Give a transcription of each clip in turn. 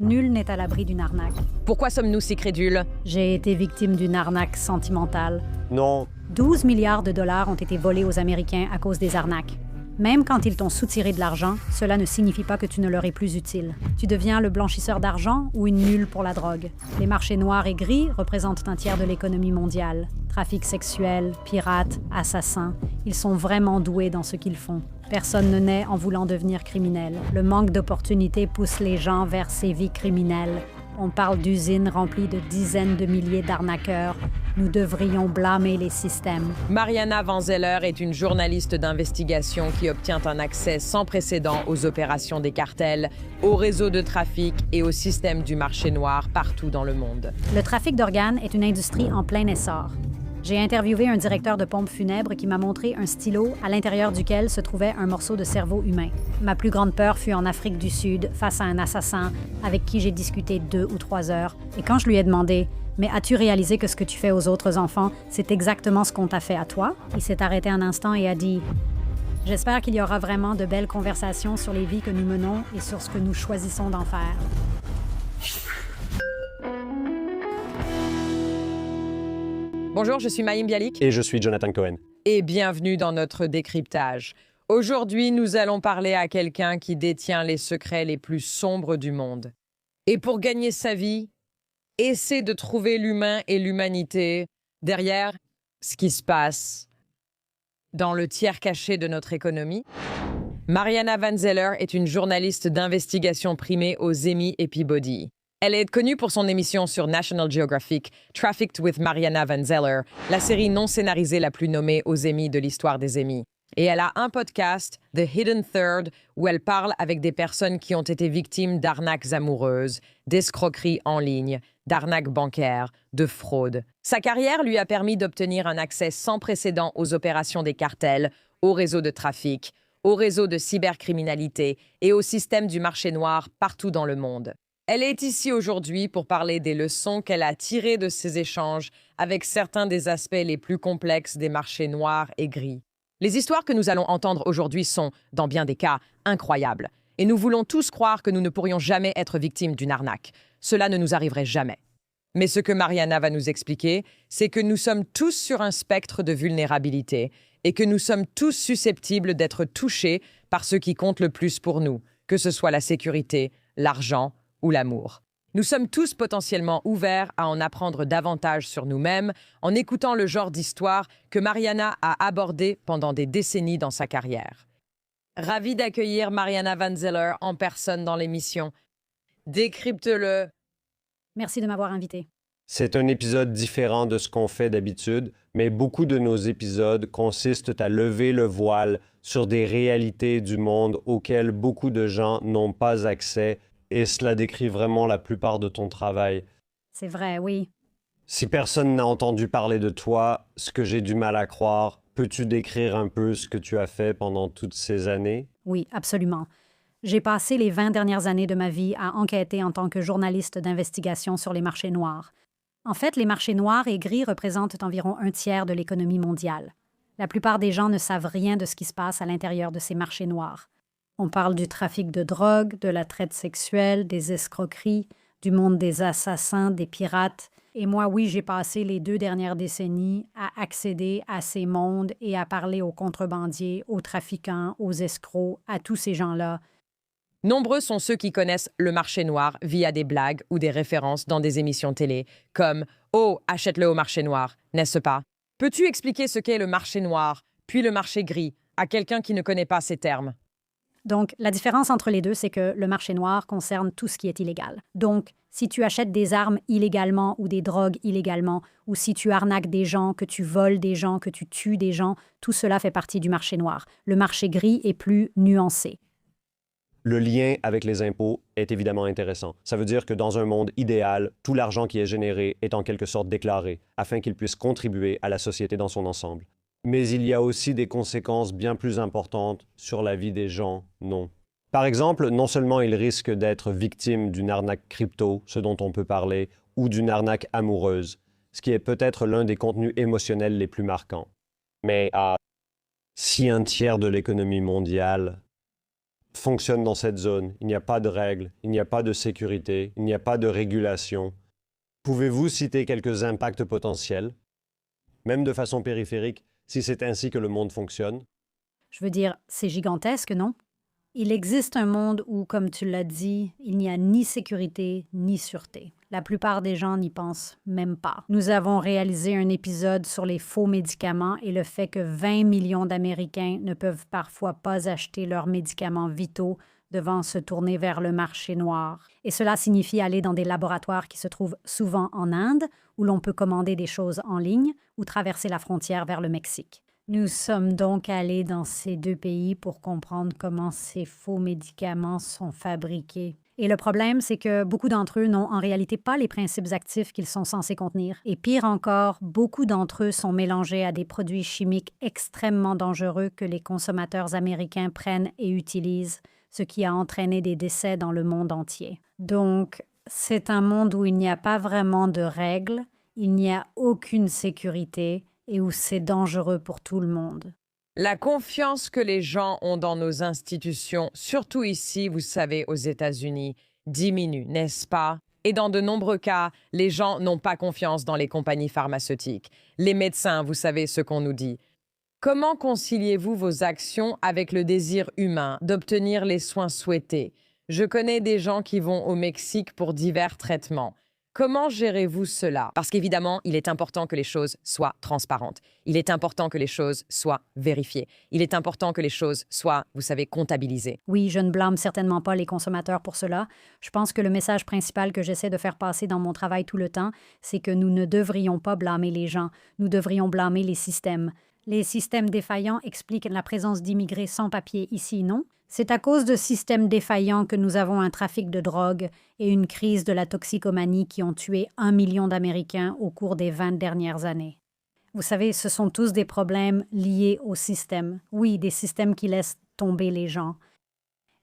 Nul n'est à l'abri d'une arnaque. Pourquoi sommes-nous si crédules? J'ai été victime d'une arnaque sentimentale. Non, 12 milliards de dollars ont été volés aux Américains à cause des arnaques. Même quand ils t'ont soutiré de l'argent, cela ne signifie pas que tu ne leur es plus utile. Tu deviens le blanchisseur d'argent ou une nulle pour la drogue. Les marchés noirs et gris représentent un tiers de l'économie mondiale. Trafic sexuel, pirates, assassins, ils sont vraiment doués dans ce qu'ils font. Personne ne naît en voulant devenir criminel. Le manque d'opportunités pousse les gens vers ces vies criminelles. On parle d'usines remplies de dizaines de milliers d'arnaqueurs. Nous devrions blâmer les systèmes. Mariana Van Zeller est une journaliste d'investigation qui obtient un accès sans précédent aux opérations des cartels, aux réseaux de trafic et au système du marché noir partout dans le monde. Le trafic d'organes est une industrie en plein essor. J'ai interviewé un directeur de pompe funèbre qui m'a montré un stylo à l'intérieur duquel se trouvait un morceau de cerveau humain. Ma plus grande peur fut en Afrique du Sud, face à un assassin avec qui j'ai discuté 2 ou 3 heures. Et quand je lui ai demandé « Mais as-tu réalisé que ce que tu fais aux autres enfants, c'est exactement ce qu'on t'a fait à toi? » Il s'est arrêté un instant et a dit « J'espère qu'il y aura vraiment de belles conversations sur les vies que nous menons et sur ce que nous choisissons d'en faire. » Bonjour, je suis Mayim Bialik. et je suis Jonathan Cohen. Et bienvenue dans notre décryptage. Aujourd'hui, nous allons parler à quelqu'un qui détient les secrets les plus sombres du monde. Et pour gagner sa vie, essaie de trouver l'humain et l'humanité derrière ce qui se passe dans le tiers caché de notre économie. Mariana Van Zeller est une journaliste d'investigation primée aux Emmy et Peabody. Elle est connue pour son émission sur National Geographic, Trafficked with Mariana Van Zeller, la série non scénarisée la plus nommée aux Emmy de l'histoire des Emmy. Et elle a un podcast, The Hidden Third, où elle parle avec des personnes qui ont été victimes d'arnaques amoureuses, d'escroqueries en ligne, d'arnaques bancaires, de fraude. Sa carrière lui a permis d'obtenir un accès sans précédent aux opérations des cartels, aux réseaux de trafic, aux réseaux de cybercriminalité et au système du marché noir partout dans le monde. Elle est ici aujourd'hui pour parler des leçons qu'elle a tirées de ces échanges avec certains des aspects les plus complexes des marchés noirs et gris. Les histoires que nous allons entendre aujourd'hui sont, dans bien des cas, incroyables. Et nous voulons tous croire que nous ne pourrions jamais être victimes d'une arnaque. Cela ne nous arriverait jamais. Mais ce que Mariana va nous expliquer, c'est que nous sommes tous sur un spectre de vulnérabilité et que nous sommes tous susceptibles d'être touchés par ce qui compte le plus pour nous, que ce soit la sécurité, l'argent ou l'amour. Nous sommes tous potentiellement ouverts à en apprendre davantage sur nous-mêmes en écoutant le genre d'histoire que Mariana a abordé pendant des décennies dans sa carrière. Ravi d'accueillir Mariana Van Zeller en personne dans l'émission. Décrypte-le. Merci de m'avoir invité. C'est un épisode différent de ce qu'on fait d'habitude, mais beaucoup de nos épisodes consistent à lever le voile sur des réalités du monde auxquelles beaucoup de gens n'ont pas accès. Et cela décrit vraiment la plupart de ton travail. C'est vrai, oui. Si personne n'a entendu parler de toi, ce que j'ai du mal à croire, peux-tu décrire un peu ce que tu as fait pendant toutes ces années? Oui, absolument. J'ai passé les 20 dernières années de ma vie à enquêter en tant que journaliste d'investigation sur les marchés noirs. En fait, les marchés noirs et gris représentent environ un tiers de l'économie mondiale. La plupart des gens ne savent rien de ce qui se passe à l'intérieur de ces marchés noirs. On parle du trafic de drogue, de la traite sexuelle, des escroqueries, du monde des assassins, des pirates. Et moi, oui, j'ai passé les 2 dernières décennies à accéder à ces mondes et à parler aux contrebandiers, aux trafiquants, aux escrocs, à tous ces gens-là. Nombreux sont ceux qui connaissent le marché noir via des blagues ou des références dans des émissions télé, comme « Oh, achète-le au marché noir », n'est-ce pas? Peux-tu expliquer ce qu'est le marché noir, puis le marché gris, à quelqu'un qui ne connaît pas ces termes? Donc, la différence entre les deux, c'est que le marché noir concerne tout ce qui est illégal. Donc, si tu achètes des armes illégalement ou des drogues illégalement, ou si tu arnaques des gens, que tu voles des gens, que tu tues des gens, tout cela fait partie du marché noir. Le marché gris est plus nuancé. Le lien avec les impôts est évidemment intéressant. Ça veut dire que dans un monde idéal, tout l'argent qui est généré est en quelque sorte déclaré, afin qu'il puisse contribuer à la société dans son ensemble. Mais il y a aussi des conséquences bien plus importantes sur la vie des gens, non. Par exemple, non seulement ils risquent d'être victimes d'une arnaque crypto, ce dont on peut parler, ou d'une arnaque amoureuse, ce qui est peut-être l'un des contenus émotionnels les plus marquants. Mais si un tiers de l'économie mondiale fonctionne dans cette zone. Il n'y a pas de règles, il n'y a pas de sécurité, il n'y a pas de régulation. Pouvez-vous citer quelques impacts potentiels, même de façon périphérique, si c'est ainsi que le monde fonctionne? Je veux dire, c'est gigantesque, non? Il existe un monde où, comme tu l'as dit, il n'y a ni sécurité ni sûreté. La plupart des gens n'y pensent même pas. Nous avons réalisé un épisode sur les faux médicaments et le fait que 20 millions d'Américains ne peuvent parfois pas acheter leurs médicaments vitaux devant se tourner vers le marché noir. Et cela signifie aller dans des laboratoires qui se trouvent souvent en Inde, où l'on peut commander des choses en ligne, ou traverser la frontière vers le Mexique. Nous sommes donc allés dans ces deux pays pour comprendre comment ces faux médicaments sont fabriqués. Et le problème, c'est que beaucoup d'entre eux n'ont en réalité pas les principes actifs qu'ils sont censés contenir. Et pire encore, beaucoup d'entre eux sont mélangés à des produits chimiques extrêmement dangereux que les consommateurs américains prennent et utilisent, ce qui a entraîné des décès dans le monde entier. Donc, c'est un monde où il n'y a pas vraiment de règles, il n'y a aucune sécurité, et où c'est dangereux pour tout le monde. La confiance que les gens ont dans nos institutions, surtout ici, vous savez, aux États-Unis, diminue, n'est-ce pas? Et dans de nombreux cas, les gens n'ont pas confiance dans les compagnies pharmaceutiques. Les médecins, vous savez ce qu'on nous dit. Comment conciliez-vous vos actions avec le désir humain d'obtenir les soins souhaités? Je connais des gens qui vont au Mexique pour divers traitements. Comment gérez-vous cela? Parce qu'évidemment, il est important que les choses soient transparentes. Il est important que les choses soient vérifiées. Il est important que les choses soient, vous savez, comptabilisées. Oui, je ne blâme certainement pas les consommateurs pour cela. Je pense que le message principal que j'essaie de faire passer dans mon travail tout le temps, c'est que nous ne devrions pas blâmer les gens. Nous devrions blâmer les systèmes. Les systèmes défaillants expliquent la présence d'immigrés sans papier ici, non? C'est à cause de systèmes défaillants que nous avons un trafic de drogue et une crise de la toxicomanie qui ont tué 1 million d'Américains au cours des 20 dernières années. Vous savez, ce sont tous des problèmes liés au système. Oui, des systèmes qui laissent tomber les gens.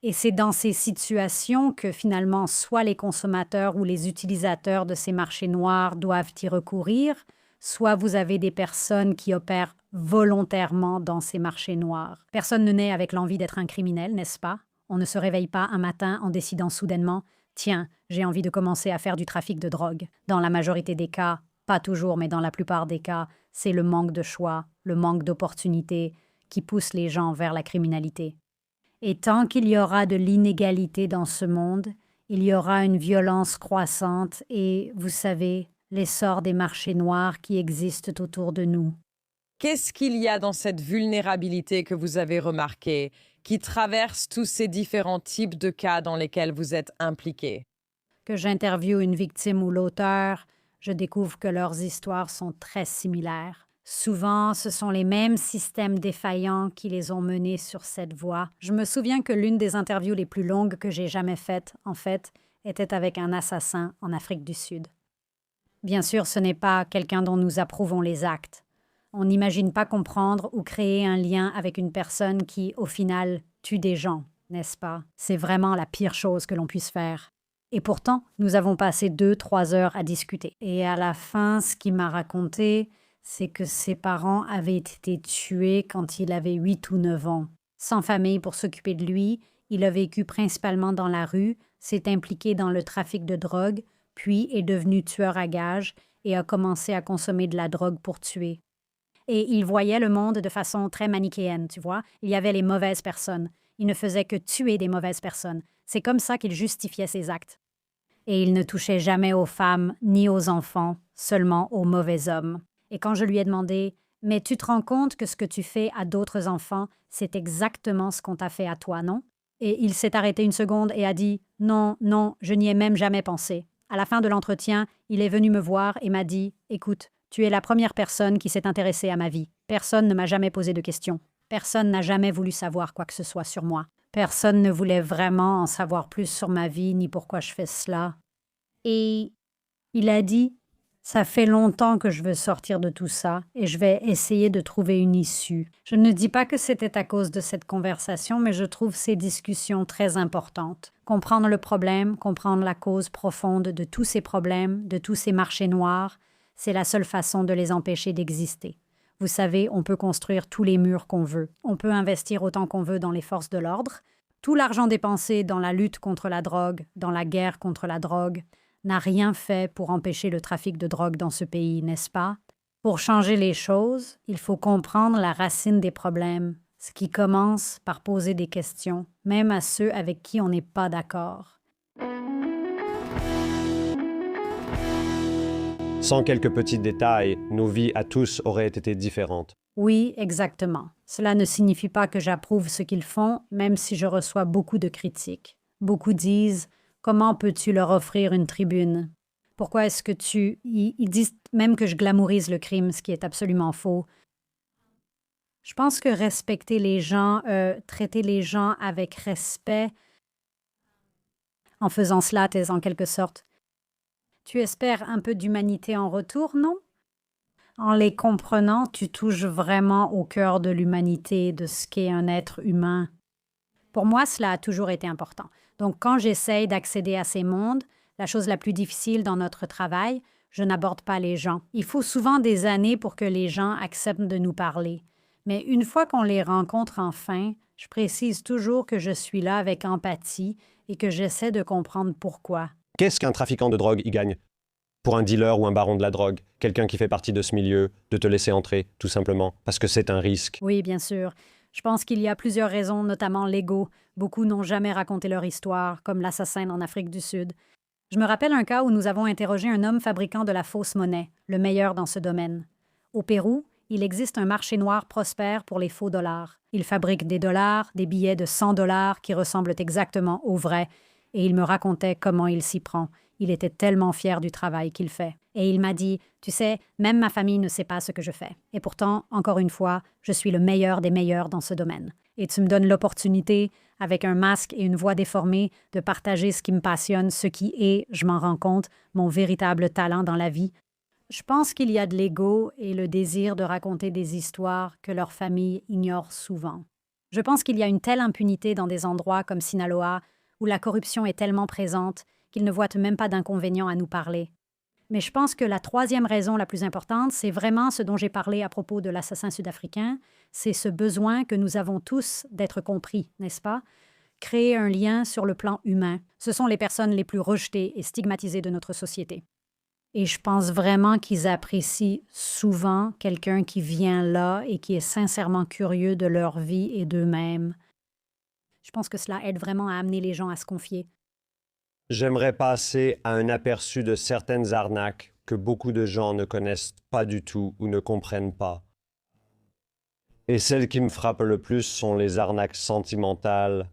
Et c'est dans ces situations que finalement, soit les consommateurs ou les utilisateurs de ces marchés noirs doivent y recourir, soit vous avez des personnes qui opèrent volontairement dans ces marchés noirs. Personne ne naît avec l'envie d'être un criminel, n'est-ce pas? On ne se réveille pas un matin en décidant soudainement « Tiens, j'ai envie de commencer à faire du trafic de drogue ». Dans la majorité des cas, pas toujours, mais dans la plupart des cas, c'est le manque de choix, le manque d'opportunités qui pousse les gens vers la criminalité. Et tant qu'il y aura de l'inégalité dans ce monde, il y aura une violence croissante et, vous savez, l'essor des marchés noirs qui existent autour de nous. Qu'est-ce qu'il y a dans cette vulnérabilité que vous avez remarquée, qui traverse tous ces différents types de cas dans lesquels vous êtes impliqué? Que j'interviewe une victime ou l'auteur, je découvre que leurs histoires sont très similaires. Souvent, ce sont les mêmes systèmes défaillants qui les ont menés sur cette voie. Je me souviens que l'une des interviews les plus longues que j'ai jamais faites, en fait, était avec un assassin en Afrique du Sud. Bien sûr, ce n'est pas quelqu'un dont nous approuvons les actes. On n'imagine pas comprendre ou créer un lien avec une personne qui, au final, tue des gens, n'est-ce pas? C'est vraiment la pire chose que l'on puisse faire. Et pourtant, nous avons passé 2-3 heures à discuter. Et à la fin, ce qu'il m'a raconté, c'est que ses parents avaient été tués quand il avait 8 ou 9 ans. Sans famille pour s'occuper de lui, il a vécu principalement dans la rue, s'est impliqué dans le trafic de drogue, puis est devenu tueur à gages et a commencé à consommer de la drogue pour tuer. Et il voyait le monde de façon très manichéenne, tu vois. Il y avait les mauvaises personnes. Il ne faisait que tuer des mauvaises personnes. C'est comme ça qu'il justifiait ses actes. Et il ne touchait jamais aux femmes ni aux enfants, seulement aux mauvais hommes. Et quand je lui ai demandé « Mais tu te rends compte que ce que tu fais à d'autres enfants, c'est exactement ce qu'on t'a fait à toi, non ?» Et il s'est arrêté une seconde et a dit « Non, non, je n'y ai même jamais pensé. » À la fin de l'entretien, il est venu me voir et m'a dit « Écoute, tu es la première personne qui s'est intéressée à ma vie. Personne ne m'a jamais posé de questions. Personne n'a jamais voulu savoir quoi que ce soit sur moi. Personne ne voulait vraiment en savoir plus sur ma vie ni pourquoi je fais cela. » Et il a dit « Ça fait longtemps que je veux sortir de tout ça et je vais essayer de trouver une issue. » Je ne dis pas que c'était à cause de cette conversation, mais je trouve ces discussions très importantes. Comprendre le problème, comprendre la cause profonde de tous ces problèmes, de tous ces marchés noirs, c'est la seule façon de les empêcher d'exister. Vous savez, on peut construire tous les murs qu'on veut. On peut investir autant qu'on veut dans les forces de l'ordre, Tout l'argent dépensé dans la lutte contre la drogue, dans la guerre contre la drogue, n'a rien fait pour empêcher le trafic de drogue dans ce pays, n'est-ce pas? Pour changer les choses, il faut comprendre la racine des problèmes, ce qui commence par poser des questions, même à ceux avec qui on n'est pas d'accord. Sans quelques petits détails, nos vies à tous auraient été différentes. Oui, exactement. Cela ne signifie pas que j'approuve ce qu'ils font, même si je reçois beaucoup de critiques. Beaucoup disent « Comment peux-tu leur offrir une tribune? Pourquoi est-ce que tu... » Ils disent même que je glamourise le crime, ce qui est absolument faux. Je pense que respecter les gens, traiter les gens avec respect, en faisant cela, t'es en quelque sorte. Tu espères un peu d'humanité en retour, non? En les comprenant, tu touches vraiment au cœur de l'humanité, de ce qu'est un être humain. Pour moi, cela a toujours été important. Donc, quand j'essaye d'accéder à ces mondes, la chose la plus difficile dans notre travail, je n'aborde pas les gens. Il faut souvent des années pour que les gens acceptent de nous parler. Mais une fois qu'on les rencontre enfin, je précise toujours que je suis là avec empathie et que j'essaie de comprendre pourquoi. Qu'est-ce qu'un trafiquant de drogue y gagne? Pour un dealer ou un baron de la drogue, quelqu'un qui fait partie de ce milieu, de te laisser entrer, tout simplement, parce que c'est un risque. Oui, bien sûr. Je pense qu'il y a plusieurs raisons, notamment l'ego. Beaucoup n'ont jamais raconté leur histoire, comme l'assassin en Afrique du Sud. Je me rappelle un cas où nous avons interrogé un homme fabricant de la fausse monnaie, le meilleur dans ce domaine. Au Pérou, il existe un marché noir prospère pour les faux dollars. Il fabrique des dollars, des billets de 100 dollars qui ressemblent exactement aux vrais, et il me racontait comment il s'y prend. Il était tellement fier du travail qu'il fait. Et il m'a dit, tu sais, même ma famille ne sait pas ce que je fais. Et pourtant, encore une fois, je suis le meilleur des meilleurs dans ce domaine. Et tu me donnes l'opportunité, avec un masque et une voix déformée, de partager ce qui me passionne, ce qui est, je m'en rends compte, mon véritable talent dans la vie. Je pense qu'il y a de l'ego et le désir de raconter des histoires que leur famille ignore souvent. Je pense qu'il y a une telle impunité dans des endroits comme Sinaloa, où la corruption est tellement présente qu'ils ne voient même pas d'inconvénient à nous parler. Mais je pense que la troisième raison la plus importante, c'est vraiment ce dont j'ai parlé à propos de l'assassin sud-africain, c'est ce besoin que nous avons tous d'être compris, n'est-ce pas? Créer un lien sur le plan humain. Ce sont les personnes les plus rejetées et stigmatisées de notre société. Et je pense vraiment qu'ils apprécient souvent quelqu'un qui vient là et qui est sincèrement curieux de leur vie et d'eux-mêmes. Je pense que cela aide vraiment à amener les gens à se confier. J'aimerais passer à un aperçu de certaines arnaques que beaucoup de gens ne connaissent pas du tout ou ne comprennent pas. Et celles qui me frappent le plus sont les arnaques sentimentales,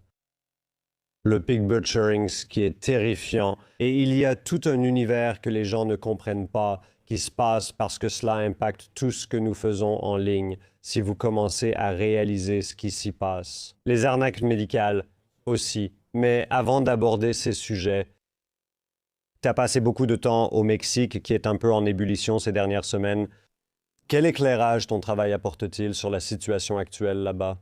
le pig butchering, ce qui est terrifiant. Et il y a tout un univers que les gens ne comprennent pas, qui se passe parce que cela impacte tout ce que nous faisons en ligne, si vous commencez à réaliser ce qui s'y passe. Les arnaques médicales aussi. Mais avant d'aborder ces sujets, tu as passé beaucoup de temps au Mexique, qui est un peu en ébullition ces dernières semaines. Quel éclairage ton travail apporte-t-il sur la situation actuelle là-bas?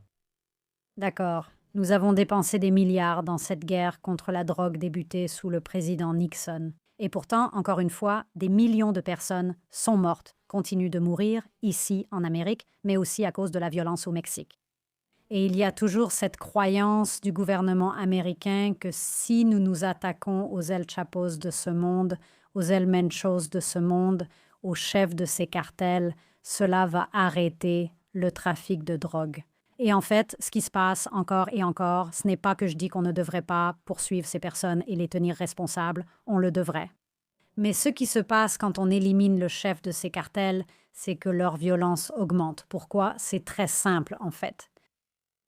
D'accord. Nous avons dépensé des milliards dans cette guerre contre la drogue débutée sous le président Nixon. Et pourtant, encore une fois, des millions de personnes sont mortes, continuent de mourir, ici en Amérique, mais aussi à cause de la violence au Mexique. Et il y a toujours cette croyance du gouvernement américain que si nous nous attaquons aux El Chapos de ce monde, aux El Menchos de ce monde, aux chefs de ces cartels, cela va arrêter le trafic de drogue. Et en fait, ce qui se passe encore et encore, ce n'est pas que je dis qu'on ne devrait pas poursuivre ces personnes et les tenir responsables, on le devrait. Mais ce qui se passe quand on élimine le chef de ces cartels, c'est que leur violence augmente. Pourquoi? C'est très simple, en fait.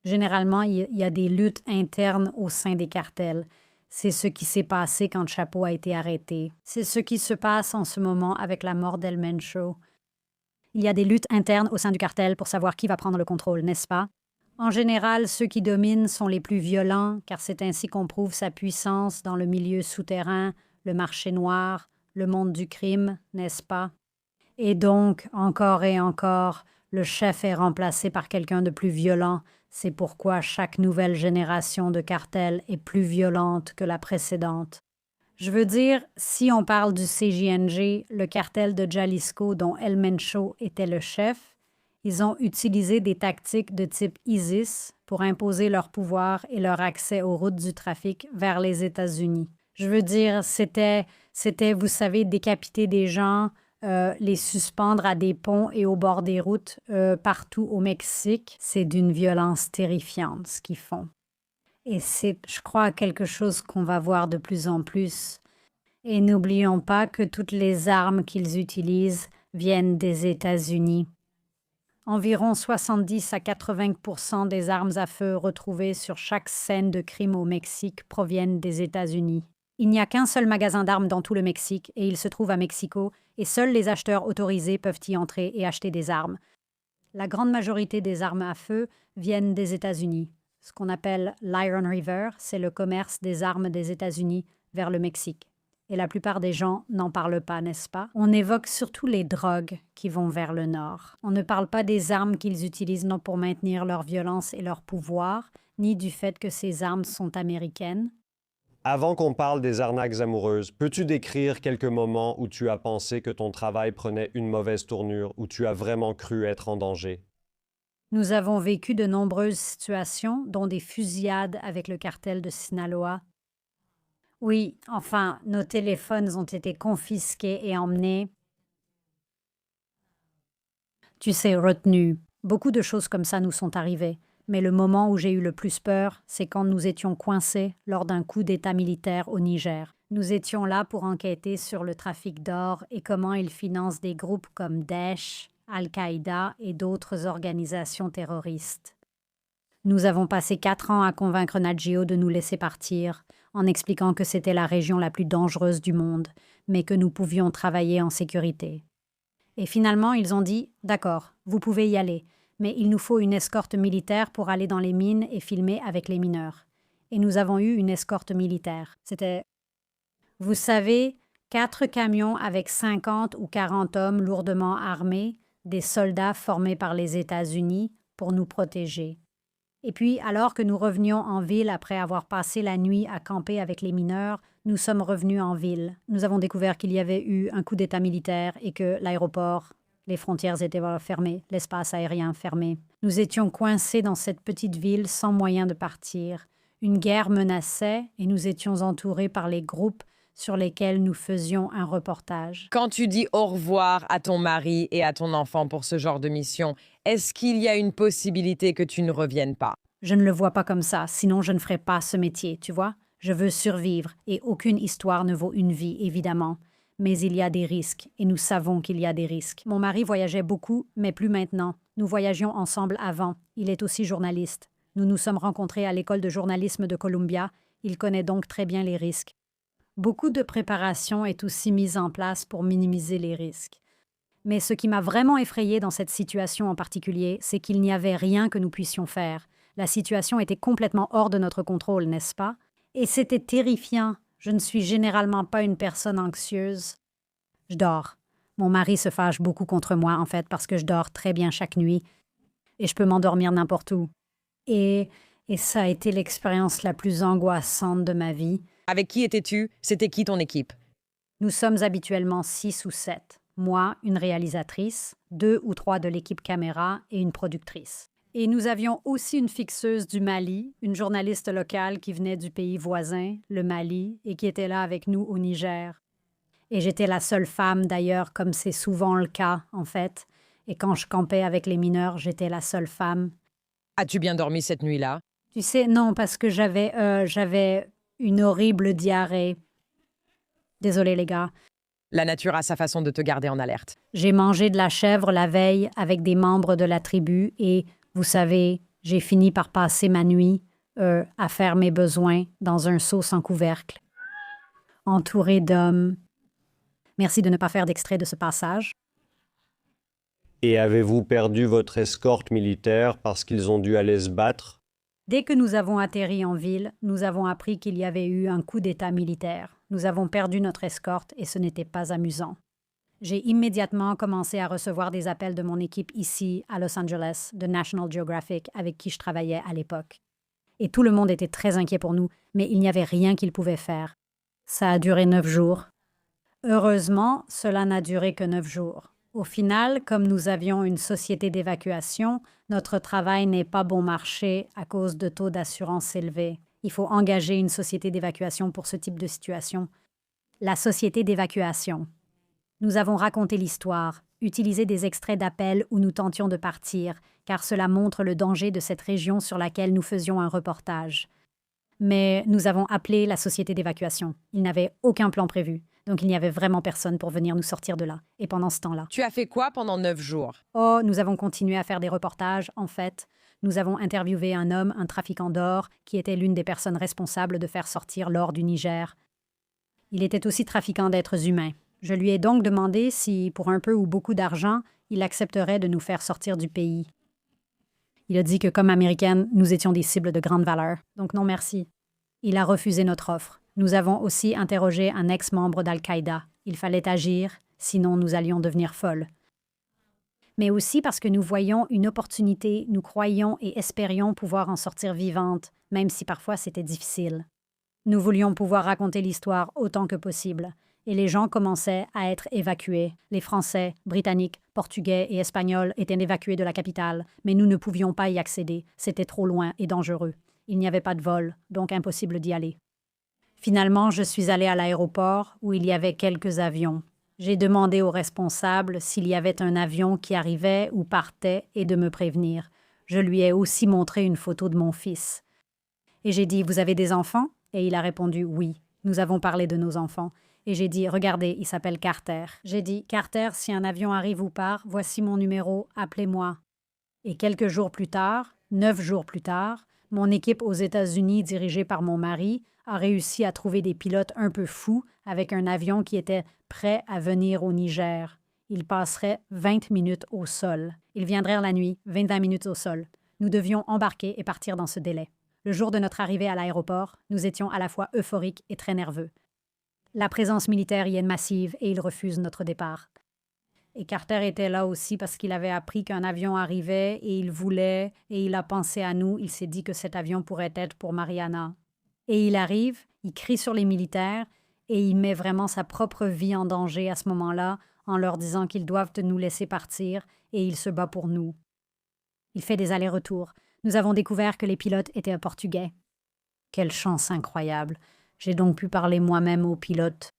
Généralement, il y a des luttes internes au sein des cartels. C'est ce qui s'est passé quand Chapo a été arrêté. C'est ce qui se passe en ce moment avec la mort d'El Mencho. Il y a des luttes internes au sein du cartel pour savoir qui va prendre le contrôle, n'est-ce pas? En général, ceux qui dominent sont les plus violents, car c'est ainsi qu'on prouve sa puissance dans le milieu souterrain, le marché noir, le monde du crime, n'est-ce pas? Et donc, encore et encore, le chef est remplacé par quelqu'un de plus violent. C'est pourquoi chaque nouvelle génération de cartels est plus violente que la précédente. Je veux dire, si on parle du CJNG, le cartel de Jalisco dont El Mencho était le chef, ils ont utilisé des tactiques de type ISIS, pour imposer leur pouvoir et leur accès aux routes du trafic vers les États-Unis. Je veux dire, c'était, vous savez, décapiter des gens, les suspendre à des ponts et au bord des routes partout au Mexique. C'est d'une violence terrifiante ce qu'ils font. Et c'est, je crois, quelque chose qu'on va voir de plus en plus. Et n'oublions pas que toutes les armes qu'ils utilisent viennent des États-Unis. Environ 70 à 80% des armes à feu retrouvées sur chaque scène de crime au Mexique proviennent des États-Unis. Il n'y a qu'un seul magasin d'armes dans tout le Mexique et il se trouve à Mexico et seuls les acheteurs autorisés peuvent y entrer et acheter des armes. La grande majorité des armes à feu viennent des États-Unis. Ce qu'on appelle l'Iron River, c'est le commerce des armes des États-Unis vers le Mexique. Et la plupart des gens n'en parlent pas, n'est-ce pas? On évoque surtout les drogues qui vont vers le nord. On ne parle pas des armes qu'ils utilisent non pour maintenir leur violence et leur pouvoir, ni du fait que ces armes sont américaines. Avant qu'on parle des arnaques amoureuses, peux-tu décrire quelques moments où tu as pensé que ton travail prenait une mauvaise tournure, où tu as vraiment cru être en danger? Nous avons vécu de nombreuses situations, dont des fusillades avec le cartel de Sinaloa. Oui, enfin, nos téléphones ont été confisqués et emmenés. Tu sais, retenus. Beaucoup de choses comme ça nous sont arrivées. Mais le moment où j'ai eu le plus peur, c'est quand nous étions coincés lors d'un coup d'État militaire au Niger. Nous étions là pour enquêter sur le trafic d'or et comment il finance des groupes comme Daesh, Al-Qaïda et d'autres organisations terroristes. Nous avons passé 4 ans à convaincre Nat Geo de nous laisser partir, en expliquant que c'était la région la plus dangereuse du monde, mais que nous pouvions travailler en sécurité. Et finalement, ils ont dit « D'accord, vous pouvez y aller, mais il nous faut une escorte militaire pour aller dans les mines et filmer avec les mineurs. » Et nous avons eu une escorte militaire. C'était, vous savez, 4 camions avec 50 ou 40 hommes lourdement armés, des soldats formés par les États-Unis pour nous protéger. Et puis, alors que nous revenions en ville après avoir passé la nuit à camper avec les mineurs, nous sommes revenus en ville. Nous avons découvert qu'il y avait eu un coup d'État militaire et que l'aéroport, les frontières étaient fermées, l'espace aérien fermé. Nous étions coincés dans cette petite ville sans moyen de partir. Une guerre menaçait et nous étions entourés par les groupes sur lesquels nous faisions un reportage. Quand tu dis au revoir à ton mari et à ton enfant pour ce genre de mission, est-ce qu'il y a une possibilité que tu ne reviennes pas? Je ne le vois pas comme ça, sinon je ne ferais pas ce métier, tu vois? Je veux survivre et aucune histoire ne vaut une vie, évidemment. Mais il y a des risques et nous savons qu'il y a des risques. Mon mari voyageait beaucoup, mais plus maintenant. Nous voyagions ensemble avant. Il est aussi journaliste. Nous nous sommes rencontrés à l'école de journalisme de Columbia. Il connaît donc très bien les risques. Beaucoup de préparation est aussi mise en place pour minimiser les risques. Mais ce qui m'a vraiment effrayée dans cette situation en particulier, c'est qu'il n'y avait rien que nous puissions faire. La situation était complètement hors de notre contrôle, n'est-ce pas? Et c'était terrifiant. Je ne suis généralement pas une personne anxieuse. Je dors. Mon mari se fâche beaucoup contre moi, en fait, parce que je dors très bien chaque nuit. Et je peux m'endormir n'importe où. Et ça a été l'expérience la plus angoissante de ma vie. Avec qui étais-tu? C'était qui ton équipe? Nous sommes habituellement 6 ou 7. Moi, une réalisatrice, 2 ou 3 de l'équipe caméra et une productrice. Et nous avions aussi une fixeuse du Mali, une journaliste locale qui venait du pays voisin, le Mali, et qui était là avec nous au Niger. Et j'étais la seule femme, d'ailleurs, comme c'est souvent le cas, en fait. Et quand je campais avec les mineurs, j'étais la seule femme. As-tu bien dormi cette nuit-là? Tu sais, non, parce que j'avais une horrible diarrhée. Désolée, les gars. La nature a sa façon de te garder en alerte. J'ai mangé de la chèvre la veille avec des membres de la tribu et, vous savez, j'ai fini par passer ma nuit à faire mes besoins dans un seau sans couvercle, entouré d'hommes. Merci de ne pas faire d'extrait de ce passage. Et avez-vous perdu votre escorte militaire parce qu'ils ont dû aller se battre? Dès que nous avons atterri en ville, nous avons appris qu'il y avait eu un coup d'État militaire. Nous avons perdu notre escorte et ce n'était pas amusant. J'ai immédiatement commencé à recevoir des appels de mon équipe ici, à Los Angeles, de National Geographic, avec qui je travaillais à l'époque. Et tout le monde était très inquiet pour nous, mais il n'y avait rien qu'ils pouvaient faire. Ça a duré 9 jours. Heureusement, cela n'a duré que 9 jours. Au final, comme nous avions une société d'évacuation, Notre travail n'est pas bon marché à cause de taux d'assurance élevés. Il faut engager une société d'évacuation pour ce type de situation. La société d'évacuation. Nous avons raconté l'histoire, utilisé des extraits d'appels où nous tentions de partir, car cela montre le danger de cette région sur laquelle nous faisions un reportage. Mais nous avons appelé la société d'évacuation. Ils n'avaient aucun plan prévu, donc il n'y avait vraiment personne pour venir nous sortir de là. Et pendant ce temps-là... Tu as fait quoi pendant 9 jours? Oh, nous avons continué à faire des reportages, en fait. Nous avons interviewé un homme, un trafiquant d'or, qui était l'une des personnes responsables de faire sortir l'or du Niger. Il était aussi trafiquant d'êtres humains. Je lui ai donc demandé si, pour un peu ou beaucoup d'argent, il accepterait de nous faire sortir du pays. Il a dit que, comme Américaines, nous étions des cibles de grande valeur. Donc non merci. Il a refusé notre offre. Nous avons aussi interrogé un ex-membre d'Al-Qaïda. Il fallait agir, sinon nous allions devenir folles. Mais aussi parce que nous voyions une opportunité, nous croyions et espérions pouvoir en sortir vivantes, même si parfois c'était difficile. Nous voulions pouvoir raconter l'histoire autant que possible, et les gens commençaient à être évacués. Les Français, Britanniques, Portugais et Espagnols étaient évacués de la capitale, mais nous ne pouvions pas y accéder, c'était trop loin et dangereux. Il n'y avait pas de vol, donc impossible d'y aller. Finalement, je suis allée à l'aéroport où il y avait quelques avions. J'ai demandé aux responsables s'il y avait un avion qui arrivait ou partait et de me prévenir. Je lui ai aussi montré une photo de mon fils. Et j'ai dit « Vous avez des enfants ?» Et il a répondu « Oui, nous avons parlé de nos enfants. » Et j'ai dit « Regardez, il s'appelle Carter. » J'ai dit « Carter, si un avion arrive ou part, voici mon numéro, appelez-moi. » Et quelques jours plus tard, 9 jours plus tard, mon équipe aux États-Unis, dirigée par mon mari, a réussi à trouver des pilotes un peu fous avec un avion qui était prêt à venir au Niger. Il passerait 20 minutes au sol. Ils viendraient la nuit, 25 minutes au sol. Nous devions embarquer et partir dans ce délai. Le jour de notre arrivée à l'aéroport, nous étions à la fois euphoriques et très nerveux. La présence militaire y est massive et ils refusent notre départ. Et Carter était là aussi parce qu'il avait appris qu'un avion arrivait et il voulait, et il a pensé à nous, il s'est dit que cet avion pourrait être pour Mariana. Et il arrive, il crie sur les militaires et il met vraiment sa propre vie en danger à ce moment-là en leur disant qu'ils doivent nous laisser partir et il se bat pour nous. Il fait des allers-retours. Nous avons découvert que les pilotes étaient un Portugais. Quelle chance incroyable! J'ai donc pu parler moi-même aux pilotes.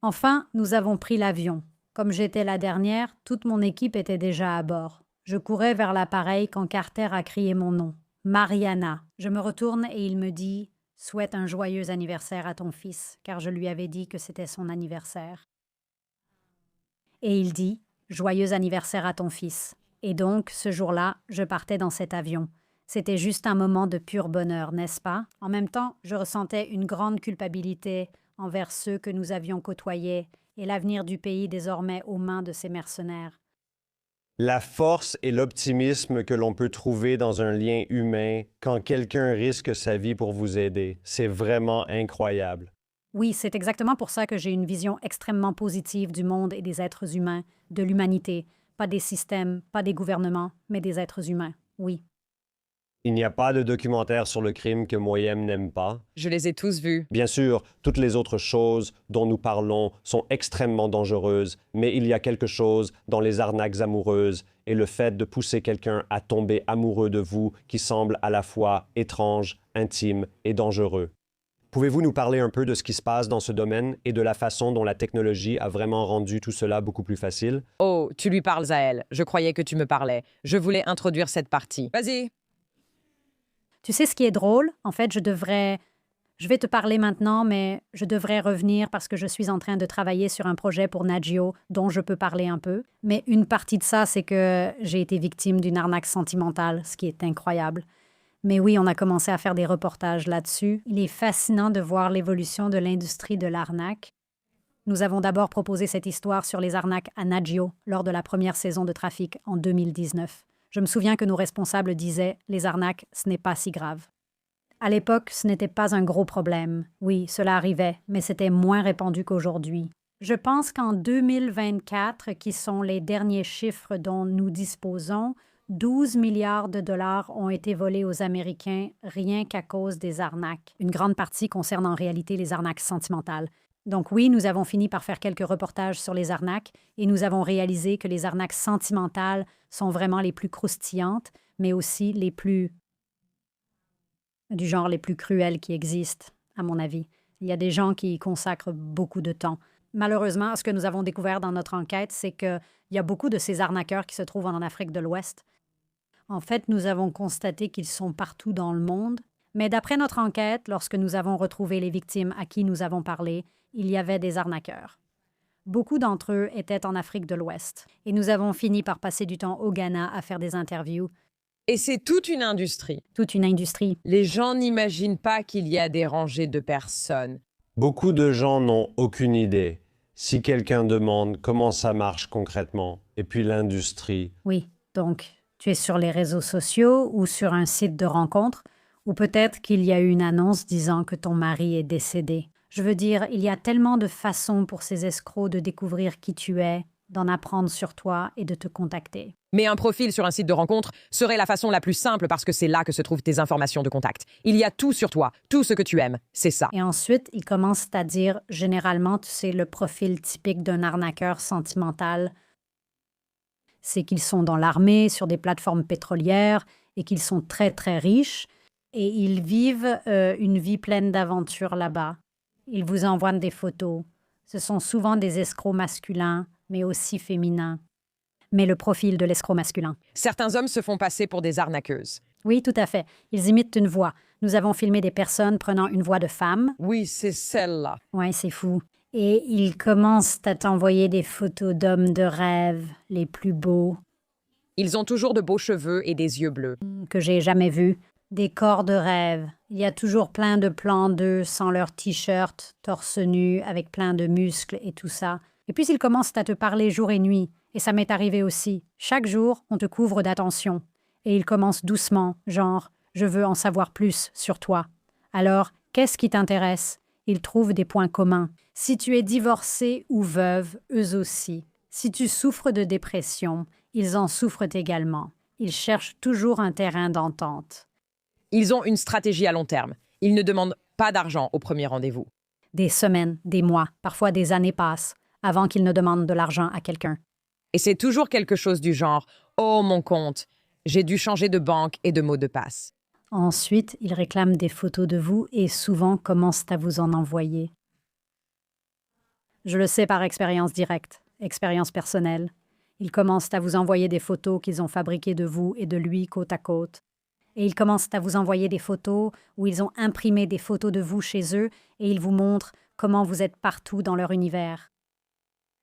Enfin, nous avons pris l'avion. Comme j'étais la dernière, toute mon équipe était déjà à bord. Je courais vers l'appareil quand Carter a crié mon nom. Mariana. Je me retourne et il me dit « Souhaite un joyeux anniversaire à ton fils », car je lui avais dit que c'était son anniversaire. Et il dit « Joyeux anniversaire à ton fils ». Et donc, ce jour-là, je partais dans cet avion. C'était juste un moment de pur bonheur, n'est-ce pas? En même temps, je ressentais une grande culpabilité envers ceux que nous avions côtoyés et l'avenir du pays désormais aux mains de ces mercenaires. La force et l'optimisme que l'on peut trouver dans un lien humain quand quelqu'un risque sa vie pour vous aider, c'est vraiment incroyable. Oui, c'est exactement pour ça que j'ai une vision extrêmement positive du monde et des êtres humains, de l'humanité. Pas des systèmes, pas des gouvernements, mais des êtres humains, oui. Il n'y a pas de documentaire sur le crime que Moyem n'aime pas. Je les ai tous vus. Bien sûr, toutes les autres choses dont nous parlons sont extrêmement dangereuses, mais il y a quelque chose dans les arnaques amoureuses et le fait de pousser quelqu'un à tomber amoureux de vous qui semble à la fois étrange, intime et dangereux. Pouvez-vous nous parler un peu de ce qui se passe dans ce domaine et de la façon dont la technologie a vraiment rendu tout cela beaucoup plus facile? Oh, tu lui parles à elle. Je croyais que tu me parlais. Je voulais introduire cette partie. Vas-y. Tu sais ce qui est drôle? En fait, je vais te parler maintenant, mais je devrais revenir parce que je suis en train de travailler sur un projet pour Nagio dont je peux parler un peu. Mais une partie de ça, c'est que j'ai été victime d'une arnaque sentimentale, ce qui est incroyable. Mais oui, on a commencé à faire des reportages là-dessus. Il est fascinant de voir l'évolution de l'industrie de l'arnaque. Nous avons d'abord proposé cette histoire sur les arnaques à Nagio lors de la première saison de Trafic en 2019. Je me souviens que nos responsables disaient « Les arnaques, ce n'est pas si grave ». À l'époque, ce n'était pas un gros problème. Oui, cela arrivait, mais c'était moins répandu qu'aujourd'hui. Je pense qu'en 2024, qui sont les derniers chiffres dont nous disposons, 12 milliards de dollars ont été volés aux Américains rien qu'à cause des arnaques. Une grande partie concerne en réalité les arnaques sentimentales. Donc oui, nous avons fini par faire quelques reportages sur les arnaques et nous avons réalisé que les arnaques sentimentales sont vraiment les plus croustillantes mais aussi les plus cruels qui existent, à mon avis. Il y a des gens qui y consacrent beaucoup de temps. Malheureusement, ce que nous avons découvert dans notre enquête, c'est qu'il y a beaucoup de ces arnaqueurs qui se trouvent en Afrique de l'Ouest. En fait, nous avons constaté qu'ils sont partout dans le monde. Mais d'après notre enquête, lorsque nous avons retrouvé les victimes à qui nous avons parlé, il y avait des arnaqueurs. Beaucoup d'entre eux étaient en Afrique de l'Ouest. Et nous avons fini par passer du temps au Ghana à faire des interviews. Et c'est toute une industrie. Toute une industrie. Les gens n'imaginent pas qu'il y a des rangées de personnes. Beaucoup de gens n'ont aucune idée. Si quelqu'un demande comment ça marche concrètement, et puis l'industrie. Oui, donc tu es sur les réseaux sociaux ou sur un site de rencontre, ou peut-être qu'il y a eu une annonce disant que ton mari est décédé. Je veux dire, il y a tellement de façons pour ces escrocs de découvrir qui tu es, d'en apprendre sur toi et de te contacter. Mais un profil sur un site de rencontre serait la façon la plus simple parce que c'est là que se trouvent tes informations de contact. Il y a tout sur toi, tout ce que tu aimes, c'est ça. Et ensuite, ils commencent à dire, généralement, tu sais, le profil typique d'un arnaqueur sentimental, c'est qu'ils sont dans l'armée, sur des plateformes pétrolières, et qu'ils sont très, très riches, et ils vivent une vie pleine d'aventures là-bas. Ils vous envoient des photos. Ce sont souvent des escrocs masculins, mais aussi féminins. Mais le profil de l'escroc masculin. Certains hommes se font passer pour des arnaqueuses. Oui, tout à fait. Ils imitent une voix. Nous avons filmé des personnes prenant une voix de femme. Oui, c'est celle-là. Ouais, c'est fou. Et ils commencent à t'envoyer des photos d'hommes de rêve, les plus beaux. Ils ont toujours de beaux cheveux et des yeux bleus. Que j'ai jamais vus. Des corps de rêve. Il y a toujours plein de plans d'eux sans leur t-shirt, torse nu, avec plein de muscles et tout ça. Et puis ils commencent à te parler jour et nuit. Et ça m'est arrivé aussi. Chaque jour, on te couvre d'attention. Et ils commencent doucement, genre « je veux en savoir plus sur toi ». Alors, qu'est-ce qui t'intéresse? Ils trouvent des points communs. Si tu es divorcée ou veuve, eux aussi. Si tu souffres de dépression, ils en souffrent également. Ils cherchent toujours un terrain d'entente. Ils ont une stratégie à long terme. Ils ne demandent pas d'argent au premier rendez-vous. Des semaines, des mois, parfois des années passent avant qu'ils ne demandent de l'argent à quelqu'un. Et c'est toujours quelque chose du genre « Oh, mon compte, j'ai dû changer de banque et de mot de passe. » Ensuite, ils réclament des photos de vous et souvent commencent à vous en envoyer. Je le sais par expérience directe, expérience personnelle. Ils commencent à vous envoyer des photos qu'ils ont fabriquées de vous et de lui côte à côte. Et ils commencent à vous envoyer des photos où ils ont imprimé des photos de vous chez eux et ils vous montrent comment vous êtes partout dans leur univers.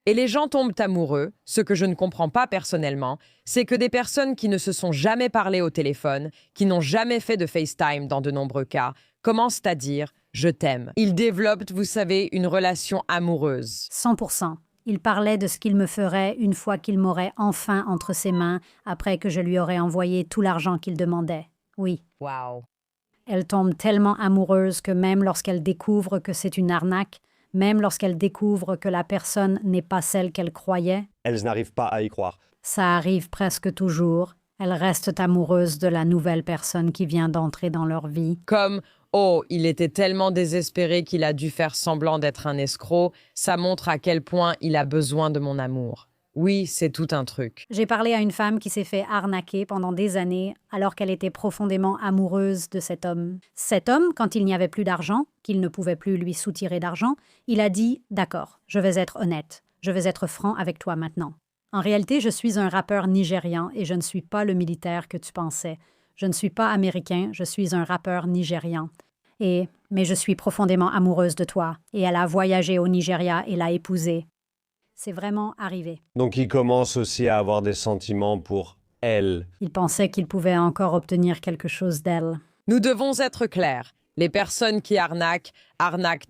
Et les gens tombent amoureux. Ce que je ne comprends pas personnellement, c'est que des personnes qui ne se sont jamais parlé au téléphone, qui n'ont jamais fait de FaceTime dans de nombreux cas, commencent à dire « je t'aime ». Ils développent, vous savez, une relation amoureuse. 100%. Il parlait de ce qu'il me ferait une fois qu'il m'aurait enfin entre ses mains après que je lui aurais envoyé tout l'argent qu'il demandait. Oui. Wow. Elle tombe tellement amoureuse que même lorsqu'elle découvre que c'est une arnaque, même lorsqu'elle découvre que la personne n'est pas celle qu'elle croyait, Elles n'arrivent pas à y croire. ça arrive presque toujours. Elles restent amoureuses de la nouvelle personne qui vient d'entrer dans leur vie. Comme « Oh, il était tellement désespéré qu'il a dû faire semblant d'être un escroc. Ça montre à quel point il a besoin de mon amour. » Oui, c'est tout un truc. J'ai parlé à une femme qui s'est fait arnaquer pendant des années alors qu'elle était profondément amoureuse de cet homme. Cet homme, quand il n'y avait plus d'argent, qu'il ne pouvait plus lui soutirer d'argent, il a dit « D'accord, je vais être honnête, je vais être franc avec toi maintenant. En réalité, je suis un rappeur nigérian et je ne suis pas le militaire que tu pensais. Je ne suis pas américain, je suis un rappeur nigérian. Mais je suis profondément amoureuse de toi. » Et elle a voyagé au Nigeria et l'a épousé. C'est vraiment arrivé. Donc il commence aussi à avoir des sentiments pour elle. Il pensait qu'il pouvait encore obtenir quelque chose d'elle. Nous devons être clairs. Les personnes qui arnaquent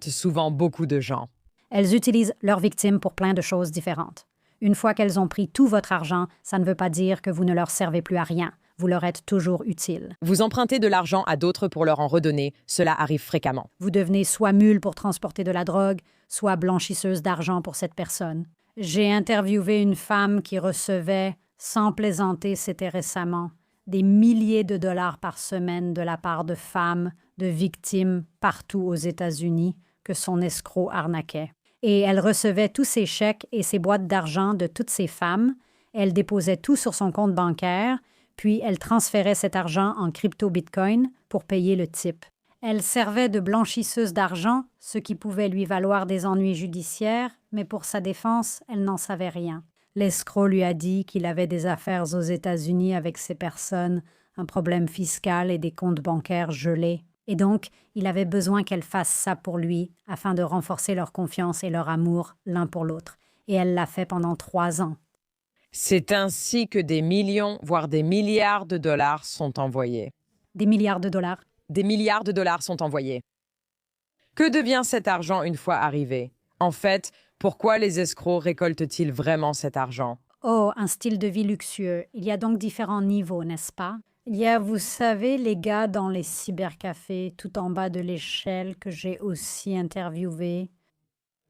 souvent beaucoup de gens. Elles utilisent leurs victimes pour plein de choses différentes. Une fois qu'elles ont pris tout votre argent, ça ne veut pas dire que vous ne leur servez plus à rien. Vous leur êtes toujours utile. Vous empruntez de l'argent à d'autres pour leur en redonner. Cela arrive fréquemment. Vous devenez soit mule pour transporter de la drogue, soit blanchisseuse d'argent pour cette personne. J'ai interviewé une femme qui recevait, sans plaisanter, c'était récemment, des milliers de dollars par semaine de la part de femmes, de victimes partout aux États-Unis que son escroc arnaquait. Et elle recevait tous ses chèques et ses boîtes d'argent de toutes ces femmes. Elle déposait tout sur son compte bancaire, puis elle transférait cet argent en crypto-bitcoin pour payer le type. Elle servait de blanchisseuse d'argent, ce qui pouvait lui valoir des ennuis judiciaires, mais pour sa défense, elle n'en savait rien. L'escroc lui a dit qu'il avait des affaires aux États-Unis avec ces personnes, un problème fiscal et des comptes bancaires gelés. Et donc, il avait besoin qu'elle fasse ça pour lui, afin de renforcer leur confiance et leur amour l'un pour l'autre. Et elle l'a fait pendant 3 ans. C'est ainsi que des millions, voire des milliards de dollars sont envoyés. Des milliards de dollars. Des milliards de dollars sont envoyés. Que devient cet argent une fois arrivé? En fait, pourquoi les escrocs récoltent-ils vraiment cet argent? Oh, un style de vie luxueux. Il y a donc différents niveaux, n'est-ce pas? Il y a, vous savez, les gars dans les cybercafés, tout en bas de l'échelle, que j'ai aussi interviewés.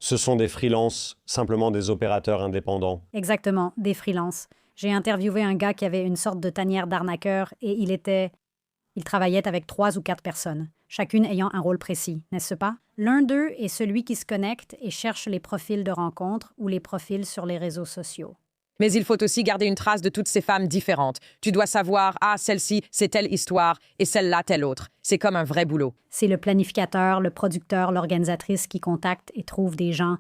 Ce sont des freelances, simplement des opérateurs indépendants. Exactement, des freelances. J'ai interviewé un gars qui avait une sorte de tanière d'arnaqueur et il travaillait avec 3 ou 4 personnes, chacune ayant un rôle précis, n'est-ce pas? L'un d'eux est celui qui se connecte et cherche les profils de rencontres ou les profils sur les réseaux sociaux. Mais il faut aussi garder une trace de toutes ces femmes différentes. Tu dois savoir, celle-ci, c'est telle histoire, et celle-là, telle autre. C'est comme un vrai boulot. C'est le planificateur, le producteur, l'organisatrice qui contacte et trouve des gens.